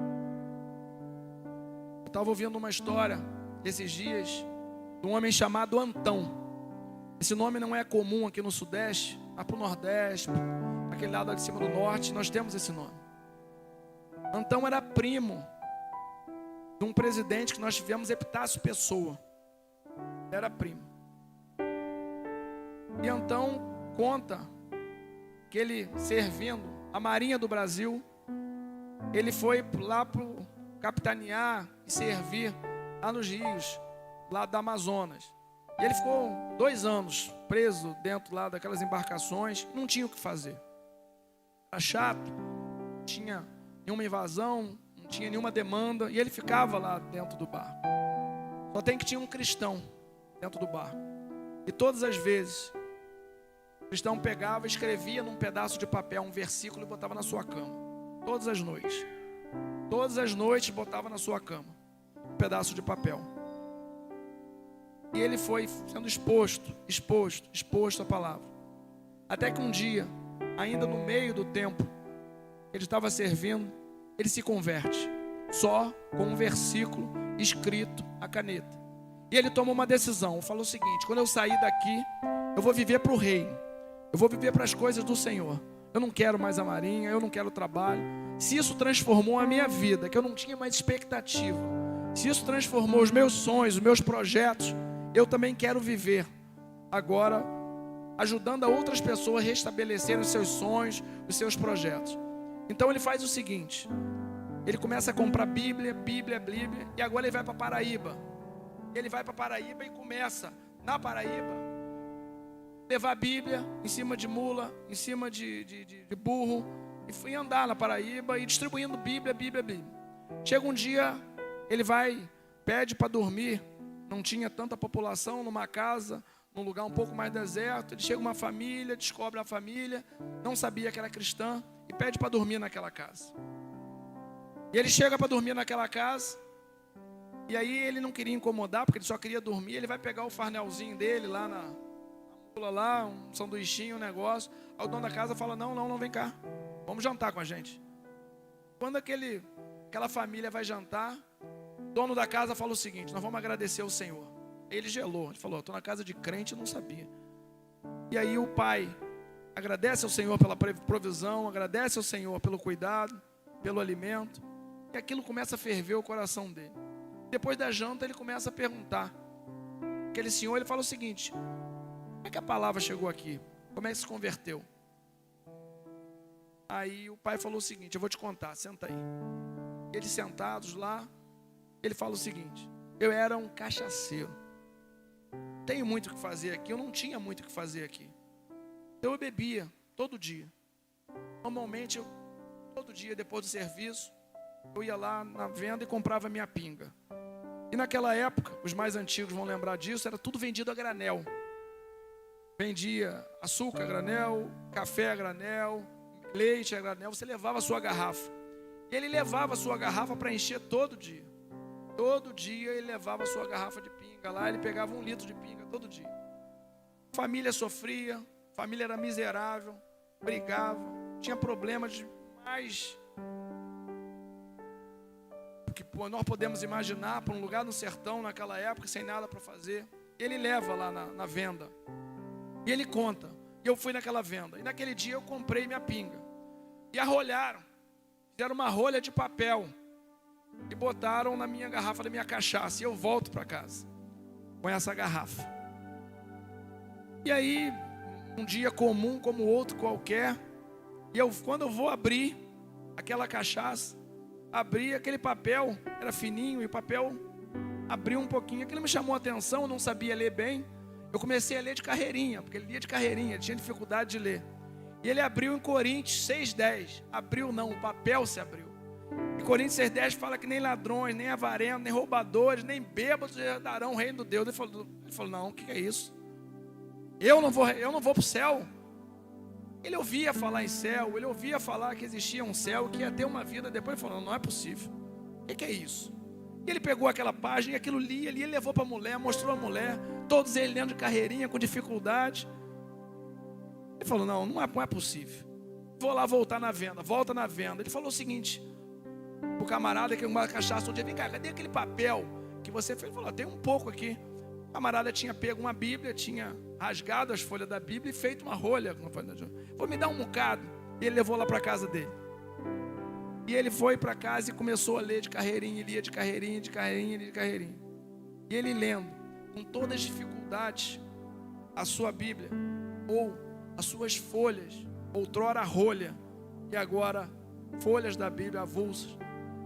Speaker 1: Eu estava ouvindo uma história esses dias de um homem chamado Antão. Esse nome não é comum aqui no Sudeste, mas para o Nordeste, para aquele lado de cima do Norte, nós temos esse nome. Antão era primo de um presidente que nós tivemos, Epitácio Pessoa. Ele era primo. E Antão conta que ele, servindo a Marinha do Brasil, ele foi lá para capitanear e servir lá nos rios, lá da Amazonas. E ele ficou 2 anos preso dentro lá daquelas embarcações, não tinha o que fazer. Era chato, não tinha nenhuma invasão, não tinha nenhuma demanda, e ele ficava lá dentro do barco. Só tem que tinha um cristão dentro do barco. E todas as vezes, o cristão pegava e escrevia num pedaço de papel um versículo e botava na sua cama. Todas as noites. Todas as noites botava na sua cama um pedaço de papel. E ele foi sendo exposto à palavra. Até que um dia, ainda no meio do tempo, ele estava servindo, ele se converte. Só com um versículo escrito à caneta. E ele toma uma decisão, falou o seguinte: quando eu sair daqui, eu vou viver para o reino. Eu vou viver para as coisas do Senhor. Eu não quero mais a marinha, eu não quero trabalho. Se isso transformou a minha vida, que eu não tinha mais expectativa, se isso transformou os meus sonhos, os meus projetos, eu também quero viver agora ajudando a outras pessoas a restabelecerem os seus sonhos, os seus projetos. Então ele faz o seguinte: ele começa a comprar Bíblia, e agora ele vai para Paraíba. Ele vai para Paraíba e começa, na Paraíba, levar a Bíblia em cima de mula, em cima de burro, e fui andar na Paraíba e distribuindo Bíblia. Chega um dia, ele pede para dormir, não tinha tanta população, numa casa, num lugar um pouco mais deserto. Ele chega uma família, descobre a família, não sabia que era cristã, e pede para dormir naquela casa. E ele chega para dormir naquela casa, e aí ele não queria incomodar, porque ele só queria dormir. Ele vai pegar o farnelzinho dele lá na mula, lá, um sanduichinho, um negócio. Aí o dono da casa fala: não, vem cá, vamos jantar com a gente. Quando aquela família vai jantar, o dono da casa fala o seguinte: nós vamos agradecer ao Senhor. Ele gelou, ele falou: estou na casa de crente, eu não sabia. E aí o pai agradece ao Senhor pela provisão, agradece ao Senhor pelo cuidado, pelo alimento. E aquilo começa a ferver o coração dele. Depois da janta ele começa a perguntar. Aquele senhor, ele fala o seguinte: como é que a palavra chegou aqui? Como é que se converteu? Aí o pai falou o seguinte: eu vou te contar, senta aí. Eles sentados lá, ele fala o seguinte: eu era um cachaceiro, tenho muito o que fazer aqui. Eu não tinha muito o que fazer aqui, então eu bebia todo dia. Normalmente todo dia depois do serviço eu ia lá na venda e comprava minha pinga. E naquela época, os mais antigos vão lembrar disso, era tudo vendido a granel. Vendia açúcar a granel, café a granel, leite a granel. Você levava a sua garrafa. E ele levava a sua garrafa para encher todo dia. Todo dia ele levava a sua garrafa de pinga lá. Ele pegava 1 litro de pinga todo dia. Família sofria, família era miserável, brigava. tinha problemas demais que nós podemos imaginar, para um lugar no sertão naquela época, sem nada para fazer. Ele leva lá na venda e ele conta, e eu fui naquela venda, e naquele dia eu comprei minha pinga, e arrolharam, fizeram uma rolha de papel e botaram na minha garrafa da minha cachaça, e eu volto para casa com essa garrafa. E aí, um dia comum como outro qualquer, e quando eu vou abrir aquela cachaça, abri aquele papel, era fininho, e o papel abriu um pouquinho. Aquilo me chamou a atenção, eu não sabia ler bem. Eu comecei a ler de carreirinha, porque ele lia de carreirinha, ele tinha dificuldade de ler. E ele abriu em Coríntios 6,10. Abriu não, o papel se abriu. E Coríntios 6,10 fala que nem ladrões, nem avarentos, nem roubadores, nem bêbados herdarão o reino de Deus. Ele falou, não, o que é isso? Eu não vou para o céu. Ele ouvia falar em céu, ele ouvia falar que existia um céu, que ia ter uma vida depois. Ele falou, não é possível. O que é isso? E ele pegou aquela página e aquilo lia ali, ele levou para a mulher, mostrou a mulher, todos eles lendo de carreirinha, com dificuldade. Ele falou, não é possível. Vou lá voltar na venda, volta na venda. Ele falou o seguinte, o camarada que uma cachaça um dia, vem cá, cadê aquele papel que você fez? Ele falou, tem um pouco aqui. O camarada tinha pego uma Bíblia, tinha rasgado as folhas da Bíblia e feito uma rolha. Vou me dar um bocado. E ele levou lá para a casa dele. E ele foi para casa e começou a ler de carreirinha, lia de carreirinha, de carreirinha, de carreirinha. E ele lendo, com todas as dificuldades, a sua Bíblia, ou as suas folhas, outrora rolha, e agora folhas da Bíblia avulsas.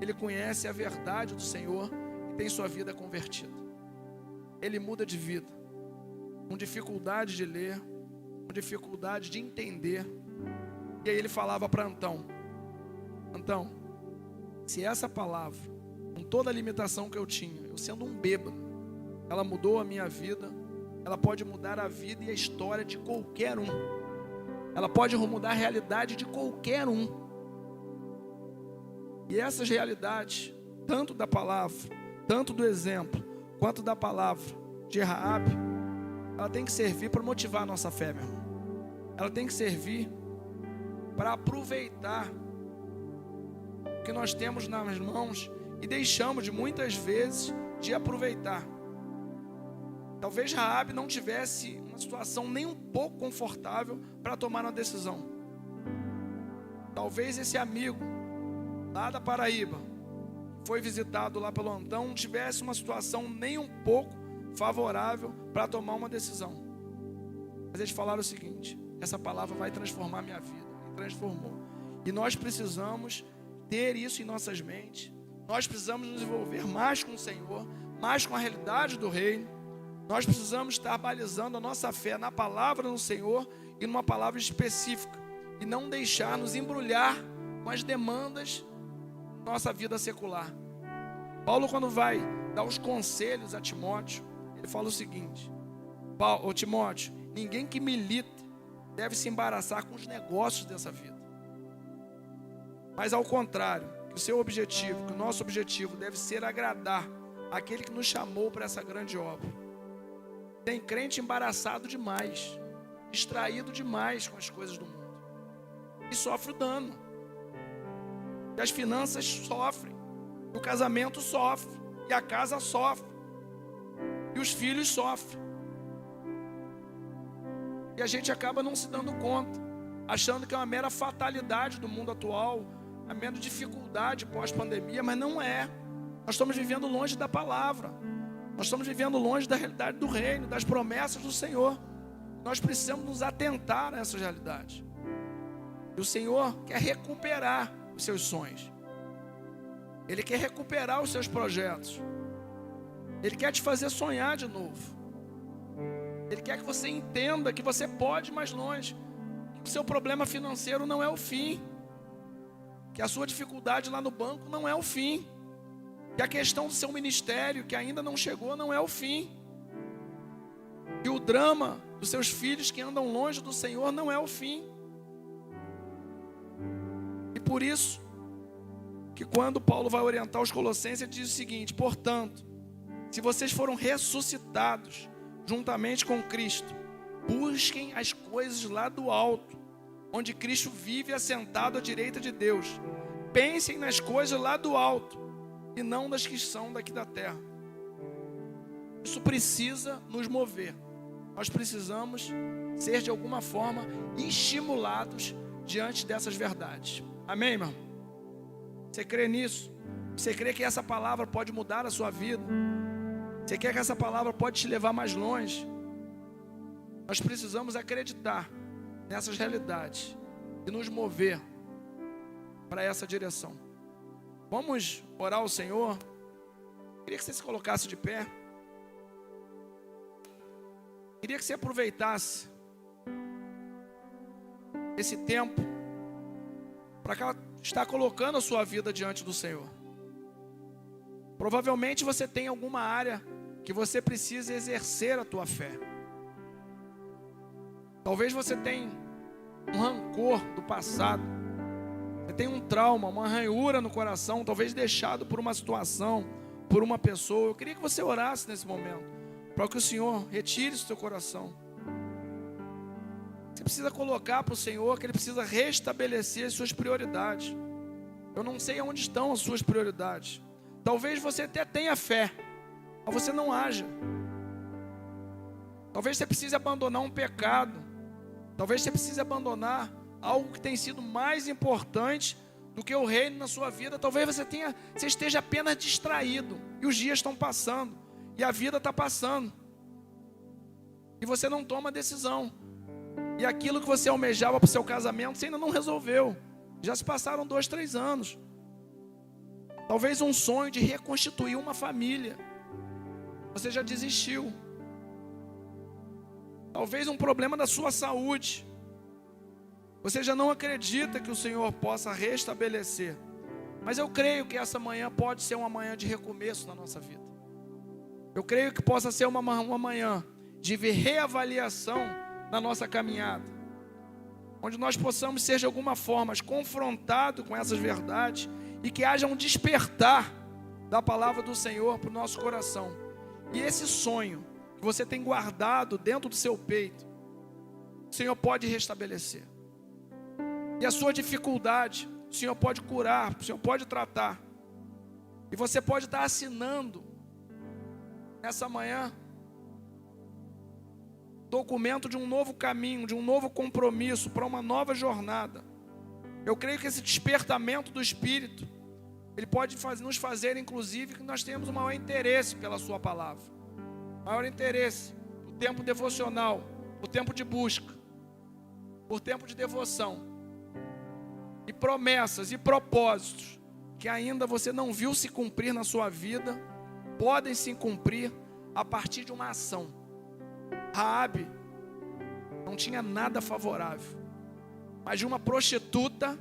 Speaker 1: Ele conhece a verdade do Senhor e tem sua vida convertida. Ele muda de vida, com dificuldade de ler, com dificuldade de entender. E aí ele falava para Antão, se essa palavra, com toda a limitação que eu tinha, eu sendo um bêbado, ela mudou a minha vida, ela pode mudar a vida e a história de qualquer um. Ela pode mudar a realidade de qualquer um. E essas realidades, tanto da palavra, tanto do exemplo, quanto da palavra de Raabe, ela tem que servir para motivar a nossa fé, meu irmão. Ela tem que servir para aproveitar o que nós temos nas mãos e deixamos de muitas vezes de aproveitar. Talvez Raabe não tivesse uma situação nem um pouco confortável para tomar uma decisão. Talvez esse amigo lá da Paraíba, foi visitado lá pelo Antão, não tivesse uma situação nem um pouco favorável para tomar uma decisão. Mas eles falaram o seguinte, essa palavra vai transformar minha vida. E transformou. E nós precisamos ter isso em nossas mentes. Nós precisamos nos envolver mais com o Senhor, mais com a realidade do reino. Nós precisamos estar balizando a nossa fé na palavra do Senhor e numa palavra específica. E não deixar nos embrulhar com as demandas da nossa vida secular. Paulo, quando vai dar os conselhos a Timóteo, ele fala o seguinte, Timóteo, ninguém que milita deve se embaraçar com os negócios dessa vida. Mas ao contrário, que o seu objetivo, que o nosso objetivo deve ser agradar aquele que nos chamou para essa grande obra. Tem crente embaraçado demais, distraído demais com as coisas do mundo. E sofre o dano. E as finanças sofrem. E o casamento sofre. E a casa sofre. E os filhos sofrem. E a gente acaba não se dando conta, achando que é uma mera fatalidade do mundo atual, a mera dificuldade pós-pandemia, mas não é. Nós estamos vivendo longe da palavra. Nós estamos vivendo longe da realidade do reino, das promessas do Senhor. Nós precisamos nos atentar a essas realidades. E o Senhor quer recuperar os seus sonhos. Ele quer recuperar os seus projetos. Ele quer te fazer sonhar de novo. Ele quer que você entenda que você pode ir mais longe. Que o seu problema financeiro não é o fim. Que a sua dificuldade lá no banco não é o fim. Que a questão do seu ministério, que ainda não chegou, não é o fim. Que o drama dos seus filhos que andam longe do Senhor não é o fim. E por isso, que quando Paulo vai orientar os Colossenses, ele diz o seguinte, portanto, se vocês foram ressuscitados juntamente com Cristo, busquem as coisas lá do alto, onde Cristo vive assentado à direita de Deus. Pensem nas coisas lá do alto e não das que são daqui da terra. Isso precisa nos mover. Nós precisamos ser de alguma forma estimulados diante dessas verdades. Amém, irmão? Você crê nisso? Você crê que essa palavra pode mudar a sua vida? Você quer que essa palavra pode te levar mais longe? Nós precisamos acreditar nessas realidades e nos mover para essa direção. Vamos orar ao Senhor? Queria que você se colocasse de pé. Queria que você aproveitasse esse tempo para estar colocando a sua vida diante do Senhor. Provavelmente você tem alguma área que você precisa exercer a tua fé. Talvez você tenha um rancor do passado. Você tem um trauma, uma ranhura no coração, talvez deixado por uma situação, por uma pessoa. Eu queria que você orasse nesse momento, para que o Senhor retire isso do seu coração. Você precisa colocar para o Senhor que Ele precisa restabelecer as suas prioridades. Eu não sei onde estão as suas prioridades. Talvez você até tenha fé, mas você não haja. Talvez você precise abandonar um pecado. Talvez você precise abandonar algo que tem sido mais importante do que o reino na sua vida. Talvez você esteja apenas distraído. E os dias estão passando. E a vida está passando. E você não toma decisão. E aquilo que você almejava para o seu casamento, você ainda não resolveu. Já se passaram 2, 3 anos. Talvez um sonho de reconstituir uma família, você já desistiu. Talvez um problema da sua saúde, você já não acredita que o Senhor possa restabelecer. Mas eu creio que essa manhã pode ser uma manhã de recomeço na nossa vida. Eu creio que possa ser uma manhã de reavaliação na nossa caminhada, onde nós possamos ser de alguma forma confrontados com essas verdades e que haja um despertar da palavra do Senhor para o nosso coração. E esse sonho que você tem guardado dentro do seu peito, o Senhor pode restabelecer. E a sua dificuldade, o Senhor pode curar, o Senhor pode tratar. E você pode estar assinando nessa manhã documento de um novo caminho, de um novo compromisso para uma nova jornada. Eu creio que esse despertamento do Espírito, ele pode nos fazer, inclusive, que nós tenhamos o maior interesse pela sua palavra. Maior interesse, o tempo devocional, o tempo de busca, o tempo de devoção. E promessas e propósitos que ainda você não viu se cumprir na sua vida, podem se cumprir a partir de uma ação. Raabe não tinha nada favorável, mas de uma prostituta,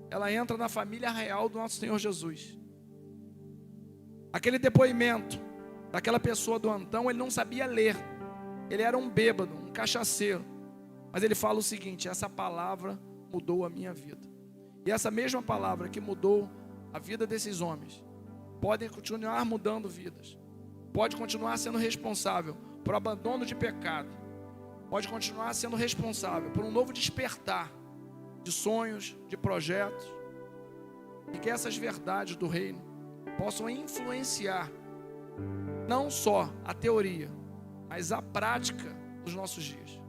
Speaker 1: ela entra na família real do nosso Senhor Jesus. Aquele depoimento daquela pessoa do Antão, ele não sabia ler. Ele era um bêbado, um cachaceiro. Mas ele fala o seguinte: essa palavra mudou a minha vida. E essa mesma palavra que mudou a vida desses homens, pode continuar mudando vidas. Pode continuar sendo responsável por abandono de pecado. Pode continuar sendo responsável por um novo despertar de sonhos, de projetos. E que essas verdades do reino possam influenciar não só a teoria, mas a prática dos nossos dias.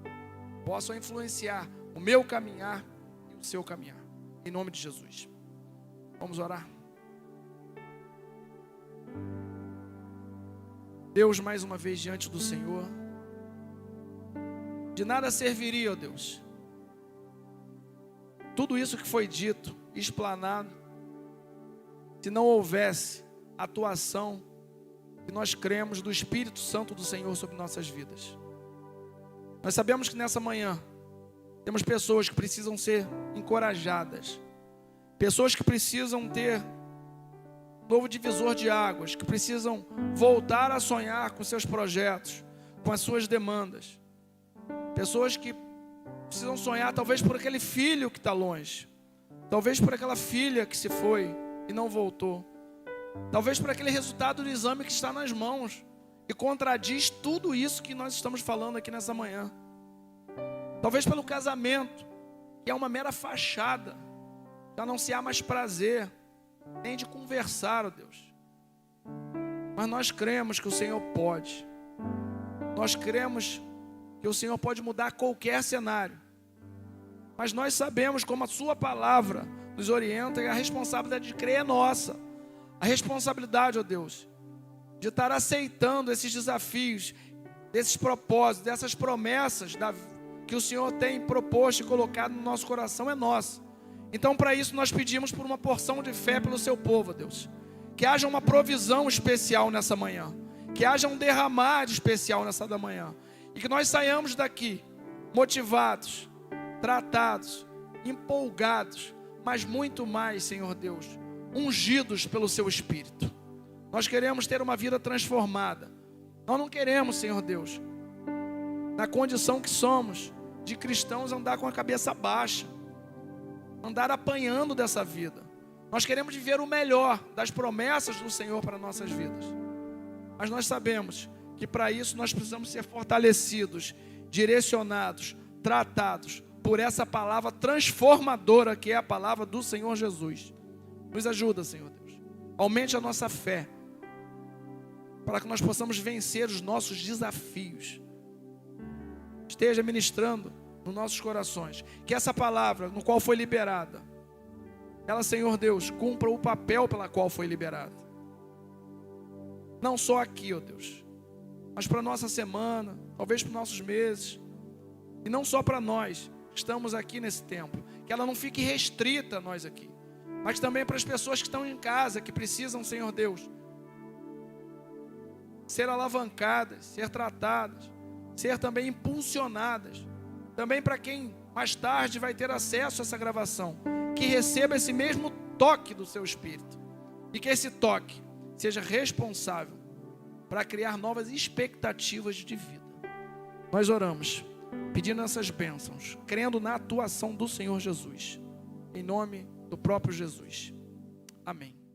Speaker 1: Possam influenciar o meu caminhar e o seu caminhar. Em nome de Jesus. Vamos orar. Deus, mais uma vez diante do Senhor. De nada serviria, ó Deus, tudo isso que foi dito, explanado, se não houvesse atuação que nós cremos do Espírito Santo do Senhor sobre nossas vidas. Nós sabemos que nessa manhã temos pessoas que precisam ser encorajadas, pessoas que precisam ter um novo divisor de águas, que precisam voltar a sonhar com seus projetos, com as suas demandas, pessoas que precisam sonhar talvez por aquele filho que está longe, talvez por aquela filha que se foi e não voltou, talvez por aquele resultado do exame que está nas mãos e contradiz tudo isso que nós estamos falando aqui nessa manhã, talvez pelo casamento que é uma mera fachada. Já não se há mais prazer nem de conversar, ó Deus. Mas nós cremos que o Senhor pode. Nós cremos que o Senhor pode mudar qualquer cenário. Mas nós sabemos como a sua palavra nos orienta e a responsabilidade de crer é nossa. A responsabilidade, ó Deus, de estar aceitando esses desafios, desses propósitos, dessas promessas que o Senhor tem proposto e colocado no nosso coração é nossa. Então, para isso, nós pedimos por uma porção de fé pelo seu povo, ó Deus. Que haja uma provisão especial nessa manhã. Que haja um derramar de especial nessa da manhã. E que nós saiamos daqui motivados, tratados, empolgados, mas muito mais, Senhor Deus, ungidos pelo seu Espírito. Nós queremos ter uma vida transformada. Nós não queremos, Senhor Deus, na condição que somos, de cristãos, andar com a cabeça baixa, andar apanhando dessa vida. Nós queremos viver o melhor das promessas do Senhor para nossas vidas. Mas nós sabemos que para isso nós precisamos ser fortalecidos, direcionados, tratados por essa palavra transformadora que é a palavra do Senhor Jesus. Nos ajuda, Senhor Deus. Aumente a nossa fé para que nós possamos vencer os nossos desafios. Esteja ministrando nos nossos corações. Que essa palavra, no qual foi liberada, ela, Senhor Deus, cumpra o papel pela qual foi liberada. Não só aqui, ó Deus, mas para a nossa semana, talvez para os nossos meses. E não só para nós que estamos aqui nesse tempo. Que ela não fique restrita a nós aqui. Mas também para as pessoas que estão em casa, que precisam, Senhor Deus, ser alavancadas, ser tratadas, ser também impulsionadas. Também para quem mais tarde vai ter acesso a essa gravação, que receba esse mesmo toque do seu Espírito. E que esse toque seja responsável para criar novas expectativas de vida. Nós oramos, pedindo essas bênçãos, crendo na atuação do Senhor Jesus. Em nome do próprio Jesus. Amém.